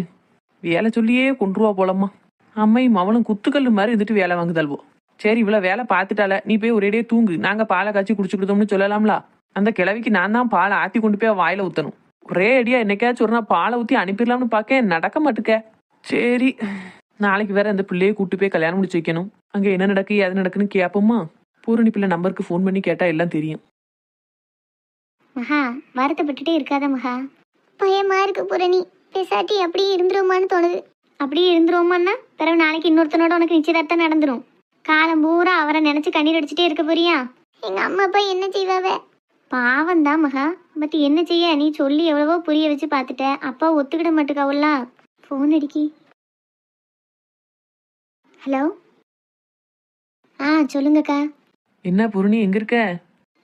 வேலை சொல்லியே கொண்டுருவா போலம்மா. அம்மையும் அவளும் குத்துக்கல்லு மாதிரி இருந்துட்டு வேலை வாங்குதல்வோ. சரி, இவ்வளவு வேலை பார்த்துட்டால, நீ போய் ஒரேடியே தூங்கு, நாங்க பாலை காய்ச்சி குடிச்சுக்கிட்டோம்னு சொல்லலாம்ல. அந்த கிழவிக்கு நான் தான் பாலை ஆத்தி கொண்டு போய் வாயில ஊத்தணும். ஒரே அடியா என்னைக்காச்சும் ஒரு நாள் பாலை ஊத்தி அனுப்பிடலாம்னு பார்க்க நடக்க மாட்டுக்க. சரி, நாளைக்கு வேற அந்த பிள்ளையை கூட்டு போய் கல்யாணம் முடிச்சு வைக்கணும். அங்க என்ன நடக்கு எது நடக்குன்னு கேப்போமா. பூரணி பிள்ளை நம்பருக்கு ஃபோன் பண்ணி கேட்டா எல்லாம் தெரியும். மகா, வருத்தப்பட்டுட்டே இருக்காத மகா. பயமா இருக்கு பூரணி. பேசாட்டி அப்படியே இருந்துருவோமான்னு தோணுது. அப்படியே இருந்துருவோமான்னா பிறகு நாளைக்கு இன்னொருத்தனோட உனக்கு நிச்சயதார்த்தம் நடந்துரும். காலம் பூரா அவரை நினைச்சு கண்ணீர் அடிச்சுட்டே இருக்க போறியா? எங்க அம்மா அப்பா என்ன செய்வாவ? பாவம் தான் மகா. பட் என்ன செய்ய, நீ சொல்லி எவ்வளவோ புரிய வச்சு பார்த்துட்ட. அப்பா ஒத்துக்கிட மாட்டுக்காவுல்ல. ஃபோன் அடிக்கி. ஹலோ. சொல்லுங்கக்கா. என்ன பூரணி, எங்க இருக்க?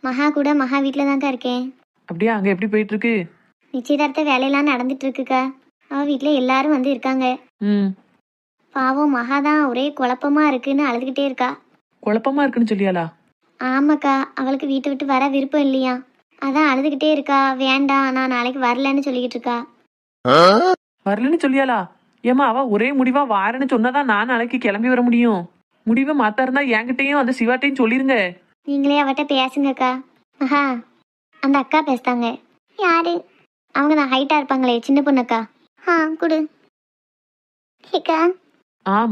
மகா கூட மகா வீட்டில தான்க்கா இருக்கேன். அப்படியா? அங்க எப்படி போயிட்டு இருக்கு? நிச்சயதார்த்த வேலையெல்லாம் நடந்துட்டு இருக்குக்கா. அவ வீட்டுல எல்லாரும் வந்து இருக்காங்க. பாவம் மகாதான் ஒரே குழப்பமா இருக்குன்னு அழுதுகிட்டே இருக்கா. குழப்பமா இருக்குன்னு சொல்லியாளா? ஆமாக்கா, அவளுக்கு வீட்டை விட்டு வர விருப்பம் இல்லையா, அதான் அழுதுகிட்டே இருக்கா. வேண்டாம், நான் நாளைக்கு வரலன்னு சொல்லிக்கிட்டு இருக்கா. வரலன்னு சொல்லியாளா? ஏமா, அவ ஒரே முடிவா வாரன்னு சொன்னாதான் நான் நாளைக்கு கிளம்பி வர முடியும். முடிவை மாத்தா இருந்தா என்கிட்டையும் அந்த சிவாட்டையும் சொல்லிருங்க. நீங்களே அவட்ட பேசுங்கக்கா. மகா, அந்த அக்கா பேசுதாங்க. யாரு? அவங்க தான் ஹைட்டா இருப்பாங்களே, சின்ன பொண்ணுக்கா. குடு.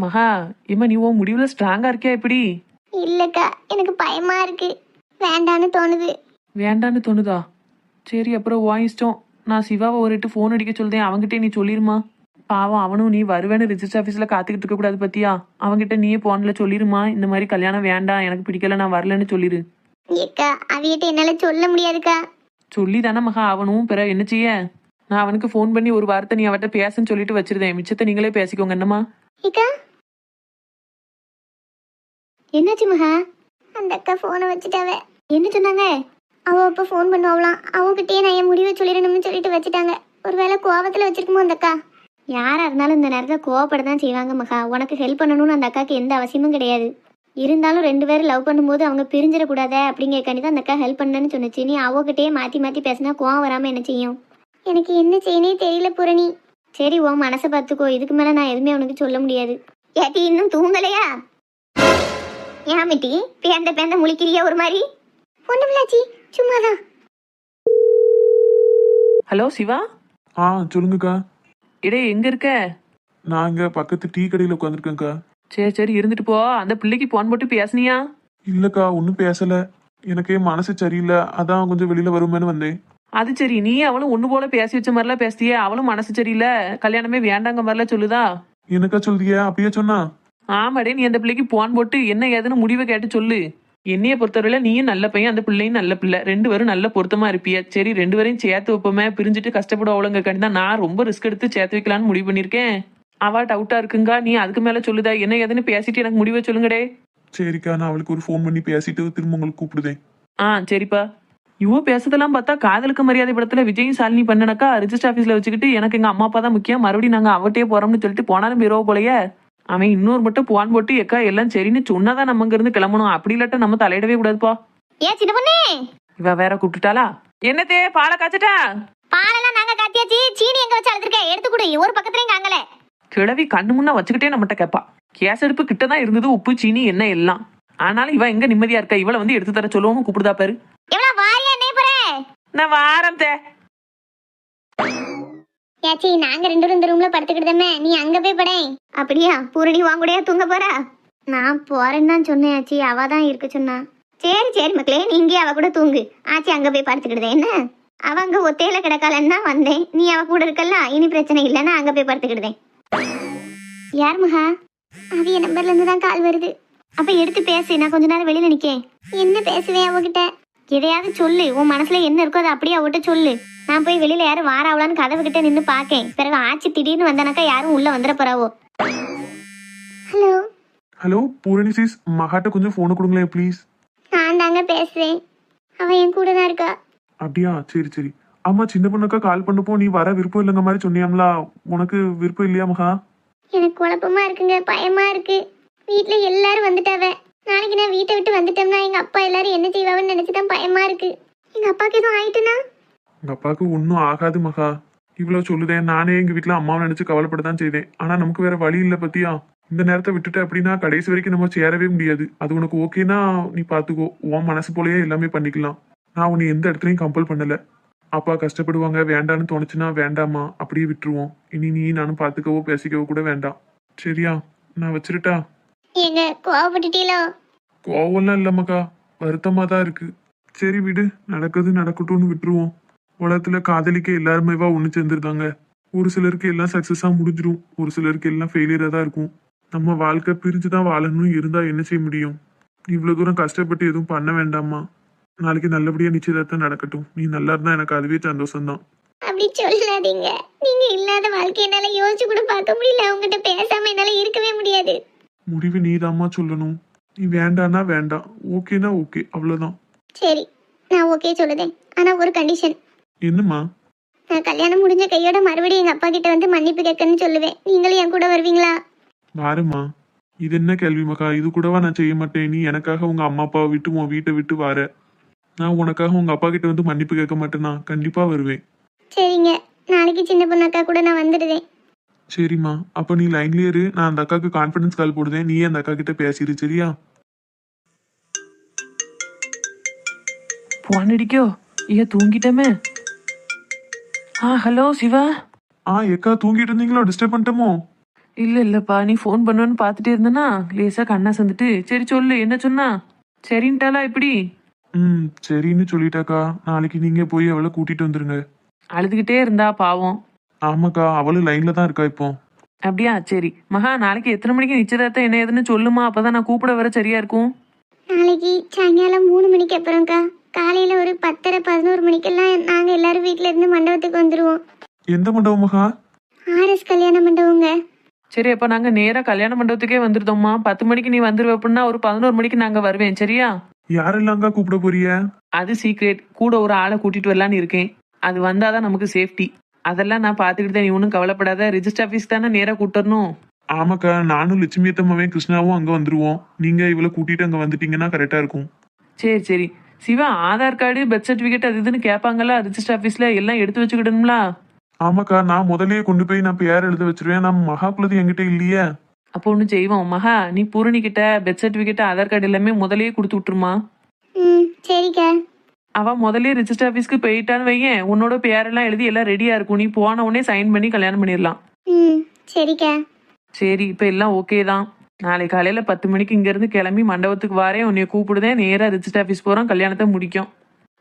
மகா, ஏமா நீ உன் முடிவுல ஸ்ட்ராங்கா இருக்கியா? எப்படி? இல்லக்கா எனக்கு பயமா இருக்கு, வேண்டான்னு தோணுது. வேண்டான்னு தோணுதா? சரி, அப்புறம் உன் இஷ்டம். நான் சிவாவை ஒரு எட்டு ஃபோன் அடிக்க சொல்றேன், அவன்கிட்ட நீ சொல்லிருமா. பாவம், அவனும் நீ வருவேன்னு ரிஜிஸ்டர் ஆஃபீஸில் காத்துக்கிட்டு இருக்க கூடாது பத்தியா. அவன்கிட்ட நீயே போனில் சொல்லிருமா, இந்த மாதிரி கல்யாணம் வேண்டாம், எனக்கு பிடிக்கல, நான் வரலன்னு சொல்லிரு. ஏக்கா அவியிட்ட என்னால சொல்ல முடியாதுக்கா. சொல்லி தானே மகா அவனும் பிற என்ன செய்ய. நான் அவனுக்கு ஃபோன் பண்ணி ஒரு வார்த்தை நீ அவட்ட பேசுன்னு சொல்லிட்டு வச்சிருந்தேன், மிச்சத்தை நீங்களே பேசிக்கோங்க என்னம்மா. ஏக்கா என்னாச்சு மகா? அந்த அக்கா போனை வச்சுட்டாவ. என்ன சொன்னாங்க? அவ அப்ப ஃபோன் பண்ணுவாங்களாம், அவகிட்டயே நான் என் முடிவை சொல்லிடணும்னு சொல்லிட்டு வச்சுட்டாங்க. ஒருவேளை கோவத்துல வச்சிருக்குமோ அந்த அக்கா. யாரா இருந்தாலும் இந்த நேரத்தில் கோவப்பட தான் செய்வாங்க மகா. உனக்கு ஹெல்ப் பண்ணணும்னு அந்த அக்காவுக்கு எந்த அவசியமும் கிடையாது. இருந்தாலும் 2 பேரும் லவ் பண்ணும்போது அவங்க பிரிஞ்சிடக்கூடாது அப்படிங்கிறக்காண்டி தான் அந்த அக்கா ஹெல்ப் பண்ணேன்னு சொன்னிச்சு. நீ அவகிட்டயே மாற்றி மாற்றி பேசினா கோவம் வராமல் என்ன செய்யும்? எனக்கு என்ன செய்யனே தெரியல பூரணி. சரி, உன் மனசை பார்த்துக்கோ, இதுக்கு மேலே நான் எதுவுமே உனக்கு சொல்ல முடியாது. ஏட்டி இன்னும் தூங்கலையா? ஏமிட்டி பேந்த பேந்த முழிக்கிறியா ஒரு மாதிரி? ஒண்ணுமில்லாச்சி, சும்மாதான். ஹலோ சிவா. சொல்லுங்கக்கா. இடே எங்க இருக்க? நான் இங்க பக்கத்து டீ கடையில உட்காந்துருக்கேன்க்கா. சரி சரி, இருந்துட்டு போ. அந்த பிள்ளைக்கு போன் போட்டு பேசுனியா? இல்லக்கா, ஒன்றும் பேசல. எனக்கே மனசு சரியில்லை, அதான் கொஞ்சம் வெளியில வருமேன்னு வந்தேன். அது சரி, நீ அவளும் ஒண்ணு போல பேசி வச்ச மாதிரிலாம் பேசியே, அவளும் மனசு சரியில்லை, கல்யாணமே வேண்டாங்க மாதிரிலாம் சொல்லுதா? எனக்கா சொல்றியா? அப்படியே சொன்னா? ஆமாடே, நீ அந்த பிள்ளைக்கு போன் போட்டு என்ன ஏதுன்னு முடிவை கேட்டு சொல்லு. என்னைய பொறுத்தவரையில நீயும் நல்ல பையன், அந்த பிள்ளையும் நல்ல பிள்ளை, 2 பேரும் நல்ல பொருத்தமா இருப்பிய. சரி, 2 பேரையும் சேர்த்து வைப்போமே, பிரிஞ்சுட்டு கஷ்டப்படுவாளுங்க கண்டி தான் நான் ரொம்ப ரிஸ்க் எடுத்து சேர்த்து வைக்கலான்னு முடிவு பண்ணிருக்கேன். அவ டவுட்டா இருக்குங்க, நீ அதுக்கு மேல சொல்லுதா? என்ன ஏதுன்னு பேசிட்டு எனக்கு முடிவை சொல்லுங்கடே. சரிக்கா, நான் அவளுக்கு ஒரு ஃபோன் பண்ணி பேசிட்டு திரும்ப உங்களுக்கு கூப்பிடுதேன். சரிப்பா. இவோ பேசுறதெல்லாம் பார்த்தா காதலுக்கு மரியாதை படத்துல விஜயும் சாலினி பண்ணனாக்கா ரிஜிஸ்டர் ஆஃபீஸ்ல வச்சுக்கிட்டு எனக்கு எங்க அம்மா அப்பா தான் முக்கியம், மறுபடியும் நாங்க அவட்டே போறோம்னு சொல்லிட்டு போனாலும் பீரோ போலயே. அவன் இன்னொரு மட்டும் போன் போட்டு எக்கா எல்லாம் சரின்னு சொன்னாதான் நம்ம இங்க இருந்து கிளம்பணும், அப்படி இல்லாட்ட நம்ம தலையிடவே கூடாதுப்பா. ஏன் சின்ன பொண்ணு? இவ வேற கூப்பிட்டுட்டாளா? என்னத்தே பாலை காய்ச்சட்டா? பாலெல்லாம் நாங்க காத்தியாச்சு, சீனி எங்க வச்சு அழுதுருக்க, எடுத்து கொடு. ஒரு பக்கத்துலயும் காங்கல. கிழவி கண்ணு முன்ன வச்சுக்கிட்டே நம்மகிட்ட கேப்பா. கேஸ் அடுப்பு கிட்டதான் இருந்தது, உப்பு சீனி என்ன எல்லாம். ஆனாலும் இவ எங்க நிம்மதியா இருக்கா? இவளை வந்து எடுத்து தர சொல்லவும் கூப்பிடுதா பாரு. எவ்வளவு வாரியா நே போறே? நான் வாரம் தே. ஏச்சி, நாங்க 2 பேரும் இந்த ரூம்ல படுத்துக்கிட்டோமே, நீ அங்க போய் படே. அப்படியா? பூரணி வாங்குடையா தூங்க போறா? நான் போறேன்னு தான் சொன்னேன் ஆச்சி, அவ தான் இருக்க சொன்னா. சரி சரி மக்களே, நீங்க அவ கூட தூங்கு. ஆச்சி அங்க போய் படுத்துக்கிட்டதே என்ன? அவ அங்க ஒத்தையில கிடக்காலன்னு தான் வந்தேன். நீ அவ கூட இருக்கல, இனி பிரச்சனை இல்லைன்னா அங்க போய் படுத்துக்கிட்டதேன். யார் மகா? அவிய நம்பர்ல இருந்து தான் கால் வருது. அப்ப எடுத்து பேசு, நான் கொஞ்ச நேரம் வெளியில நிக்கேன். என்ன பேசுவேன் அவகிட்ட? எதையாவது சொல்லு, உன் மனசுல என்ன இருக்கோ அதை அப்படியே அவகிட்ட சொல்லு. நான் போய் வெளியில யாரும் வாராவலான்னு கதவு கிட்ட நின்று பாக்கேன். பிறகு ஆச்சி திடீர்னு வந்தானாக்கா யாரும் உள்ள வந்துட போறாவோ. ஹலோ. ஹலோ பூரணி சீஸ், மகாட்ட கொஞ்சம் ஃபோனை கொடுங்களேன் ப்ளீஸ். நான் தாங்க பேசுறேன், அவன் என் கூட தான் இருக்கா. அப்படியா? சரி சரி. ஆமா, சின்ன பொண்ணுக்கா கால் பண்ணப்போ நீ வர விருப்பம் இல்லைங்க மாதிரி சொன்னியாம்லா, உனக்கு விருப்பம் இல்லையா மகா? எனக்கு குழப்பமா இருக்குங்க, பயமா இருக்கு. வீட்டுல எல்லாரும் வந்துட்டாவ. நாளைக்கு நான் வீட்டை விட்டு வந்துட்டோம்னா எங்க அப்பா எல்லாரும் என்ன செய்வாங்கன்னு நினைச்சுதான் பயமா இருக்கு. எங்க அப்பாக்கு எதுவும் ஆயிட்டுனா? உங்க அப்பாவுக்கு ஒன்றும் ஆகாது மகா. இவ்வளவு சொல்லுதேன், நானே எங்க வீட்டுல அம்மாவை நினைச்சு கவலைப்படதான் செய்தேன். ஆனா நமக்கு வேற வழி இல்லை பத்தியா. இந்த நேரத்தை விட்டுட்டு அப்படின்னா கடைசி வரைக்கும் நம்ம சேரவே முடியாது. அது உனக்கு ஓகேனா நீ பாத்துக்கோ, உன் மனசு போலயே எல்லாமே பண்ணிக்கலாம். நான் உன்னை எந்த இடத்துலயும் கம்பல் பண்ணல. அப்பா கஷ்டப்படுவாங்க, வேண்டான்னு தோணுச்சுன்னா வேண்டாமா, அப்படியே விட்டுருவோம். இனி நீ நானும் பாத்துக்கவோ பேசிக்கவோ கூட வேண்டாம். சரியா? நான் வச்சிருட்டா? எங்க கோவப்பட்டுட்டீங்களோ? கோவம்லாம் இல்லம்மாக்கா, வருத்தமா தான் இருக்கு. சரி விடு, நடக்குது நடக்கட்டும்னு விட்டுருவோம். உலகத்துல காதலிக்க எல்லாருமேவா ஒண்ணு சேர்ந்துருக்காங்க. ஒரு சிலருக்கு எல்லாம் சக்சஸா முடிஞ்சிடும், ஒரு சிலருக்கு எல்லாம் ஃபெயிலியரா தான் இருக்கும். நம்ம வாழ்க்கை பிரிஞ்சுதான் வாழணும், இருந்தா என்ன செய்ய முடியும்? இவ்வளவு தூரம் கஷ்டப்பட்டு எதுவும் பண்ண வேண்டாமா. நாளைக்கு நல்லபடியா நிச்சயதார்த்தம் நடக்கட்டும். நீ நல்லா இருந்தா எனக்கு அதுவே சந்தோஷம்தான். அப்படி சொல்லாதீங்க. நீங்க இல்லாத வாழ்க்கை என்னால யோசிச்சு கூட பார்க்க முடியல. உங்ககிட்ட பேசாம என்னால இருக்கவே முடியாது. முடிவு நீதாம்மா சொல்லணும். நீ வேண்டானா வேண்டாம், ஓகேனா ஓகே, அவ்வளவுதான். சரி, நான் ஓகே சொல்லுதேன். ஆனா ஒரு கண்டிஷன். என்னம்மா? நான் கல்யாணம் முடிஞ்ச கையோட மறுபடியும் எங்க அப்பா கிட்ட வந்து மன்னிப்பு கேட்கன்னு சொல்லுவேன். நீங்களும் என் கூட வருவீங்களா? வாருமா. இது என்ன கேள்வி மகா? இது கூடவா நான் செய்ய மாட்டேன்? நீ எனக்காக உங்க அம்மா அப்பாவை விட்டு உன் வீட்டை விட்டு வார, நான் உனக்காக உங்க அப்பா கிட்ட வந்து மன்னிப்பு கேட்க மாட்டேனா? கண்டிப்பா வருவேன். சரிங்க, நாளைக்கு சின்ன பொண்ணு அக்கா கூட நான் வந்துடுதேன். சரிம்மா, அப்ப நீ லைன்லயே இரு. நான் அந்த அக்காவுக்கு கான்ஃபரன்ஸ் கால் போடுதேன், நீ அந்த அக்கா கிட்ட பேசிடு. சரியா? போன் அடிக்கோ? ஏ தூங்கிட்டமே. ஹலோ சிவா. எக்கா தூங்கிட்டு இருந்தீங்களோ? டிஸ்டர்ப் பண்ணிட்டோமோ? இல்லப்பா நீ ஃபோன் பண்ணுவேன்னு பார்த்துட்டே இருந்தனா லேசா கண்ணா சந்துட்டு சரி சொல்லு என்ன சொன்னா சரின்ட்டாளா இப்படி ம் சரின்னு சொல்லிட்டாக்கா. நாளைக்கு நீங்க போய் அவளை கூட்டிட்டு வந்துருங்க. அழுதுகிட்டே இருந்தா பாவம். ஆமாக்கா, அவளும் லைன்ல தான் இருக்கா இப்போ. அப்படியா சரி மகா நாளைக்கு எத்தனை மணிக்கு நிச்சயதார்த்தம் என்ன ஏதுன்னு சொல்லுமா அப்பதான் நான் கூப்பிட வர சரியா இருக்கும். நாளைக்கு சாயங்காலம் 3 மணிக்கு அப்புறம்க்கா. காலையில ஒரு 10:30 11 மணிக்கெல்லாம் நாங்க எல்லாரும் வீட்ல இருந்து மண்டபத்துக்கு வந்துருவோம். எந்த மண்டபமாக்கா? ஆர்எஸ் கல்யாண மண்டபங்க. சரி அப்ப நாங்க நேரா கல்யாண மண்டபத்துக்கே வந்துருதோம்மா. 10 மணிக்கு நீ வந்துருவ அப்படின்னா ஒரு 11 மணிக்கு நாங்க வருவேன் சரியா. யாரெல்லாம்க்கா கூப்பிட போறிய? அது சீக்ரெட். கூட ஒரு ஆளை கூட்டிட்டு வரலான்னு இருக்கேன். அது வந்தாதான் நமக்கு சேஃப்டி. அதெல்லாம் நான் பாத்துக்கிட்டு நீ ஒன்றும் கவலைப்படாத. ரிஜிஸ்டர் ஆஃபீஸ் தானே நேரா கூட்டணும். ஆமாக்கா, நானும் லட்சுமி அத்தம்மாவையும் கிருஷ்ணாவும் அங்க வந்துருவோம். நீங்க இவளை கூட்டிட்டு அங்க வந்துட்டீங்கன்னா கரெக்டா இருக்கும். சரி Siva Aadhaar card birth certificate அது இதுன்னு கேட்பாங்களா ரிஜிஸ்டர் ஆஃபீஸ்ல எல்லாம் எடுத்து வச்சுக்கிடணும்ல. ஆமாக்கா, நான் முதல்லயே கொண்டு போய் நான் பேர் எழுத வச்சிருவேன். நான் மகாக்குள்ளது என்கிட்ட இல்லையே. அப்போ ஒன்று செய்வோம் மகா, நீ பூரணி கிட்ட பர்த் சர்டிபிகேட் ஆதார் கார்டு எல்லாமே முதல்லயே கொடுத்து விட்டுருமா. சரிக்கா. அவ முதல்ல ரிஜிஸ்டர் ஆஃபீஸ்க்கு போயிட்டான்னு வையேன், உன்னோட பேரெல்லாம் எழுதி எல்லாம் ரெடியா இருக்கும். நீ போன உடனே சைன் பண்ணி கல்யாணம் பண்ணிடலாம். சரிக்கா. சரி இப்ப எல்லாம் ஓகே தான். நாளை காலையில 10 மணிக்கு இங்க இருந்து கிளம்பி மண்டபத்துக்கு வாரேன். உன்னைய கூப்பிடுதேன். நேரா ரிஜிஸ்டர் ஆஃபீஸ் போறோம். கல்யாணத்தை முடிக்கும்.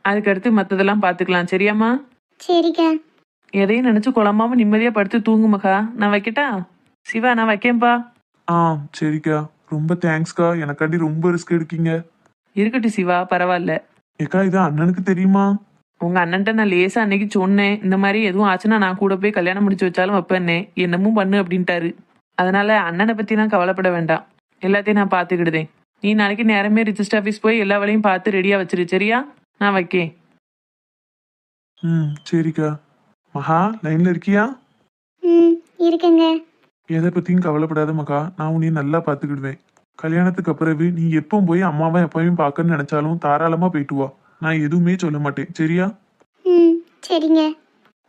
அதுக்கடுத்து மத்ததெல்லாம் பாத்துக்கலாம் சரியாம்மா. சரிக்கா. எதையும் நினைச்சு குழம்பாம நிம்மதியா படுத்து தூங்கு மகா. நான் வைக்கட்டா? சிவா நான் வைக்கேன்பா. சரிக்கா, ரொம்ப தேங்க்ஸ்க்கா. எனக்காண்டி ரொம்ப ரிஸ்க் எடுக்கீங்க. இருக்கட்டும் சிவா பரவாயில்ல. ஏக்கா, இது அண்ணனுக்கு தெரியுமா? உங்க அண்ணன்ட்ட நான் லேசா அன்னைக்கு சொன்னேன். இந்த மாதிரி எதுவும் ஆச்சுன்னா நான் கூட போய் கல்யாணம் முடிச்சு வச்சாலும் வைப்பேன்னே. என்னமும் பண்ணு அப்படின்ட்டாரு. அதனால அண்ணனை பத்தி நான் கவலைப்பட வேண்டாம். எல்லாத்தையும் நான் பாத்துக்கிடுதேன். நீ நாளைக்கு நேரமே ரிஜிஸ்டர் ஆஃபீஸ் போய் எல்லா வேலையும் பார்த்து ரெடியா வச்சிரு சரியா. நான் வைக்கேன். சரிக்கா. மகா, லைன்ல இருக்கியா? இருக்குங்க. எதை பத்தியும் கவலைப்படாத மகா. நான் உன்னைய நல்லா பாத்துக்கிடுவேன். கல்யாணத்துக்கு அப்புறவு நீ எப்போ போய் அம்மாவை எப்பவும் பார்க்கன்னு நினைச்சாலும் தாராளமா போயிட்டு வா. நான் எதுவுமே சொல்ல மாட்டேன் சரியா. சரிங்க.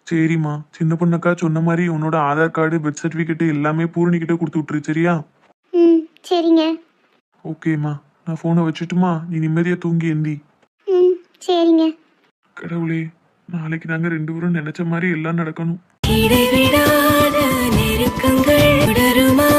சரிம்மா. சின்ன பொண்ணுக்கா சொன்ன மாதிரி உன்னோட ஆதார் கார்டு பர்த் சர்டிபிகேட் எல்லாமே பூரணிக்கிட்ட கொடுத்து விட்டுரு சரியா. சரிங்க. ஓகேம்மா, நான் போனை வச்சுட்டுமா? நீ நிம்மதியா தூங்கி எந்தி. சரிங்க. கடவுளே, நாளைக்கு நாங்க 2 பேரும் நினைச்ச மாதிரி எல்லாம் நடக்கணும். இடைவிடாத நெருக்கங்கள் தொடருமா?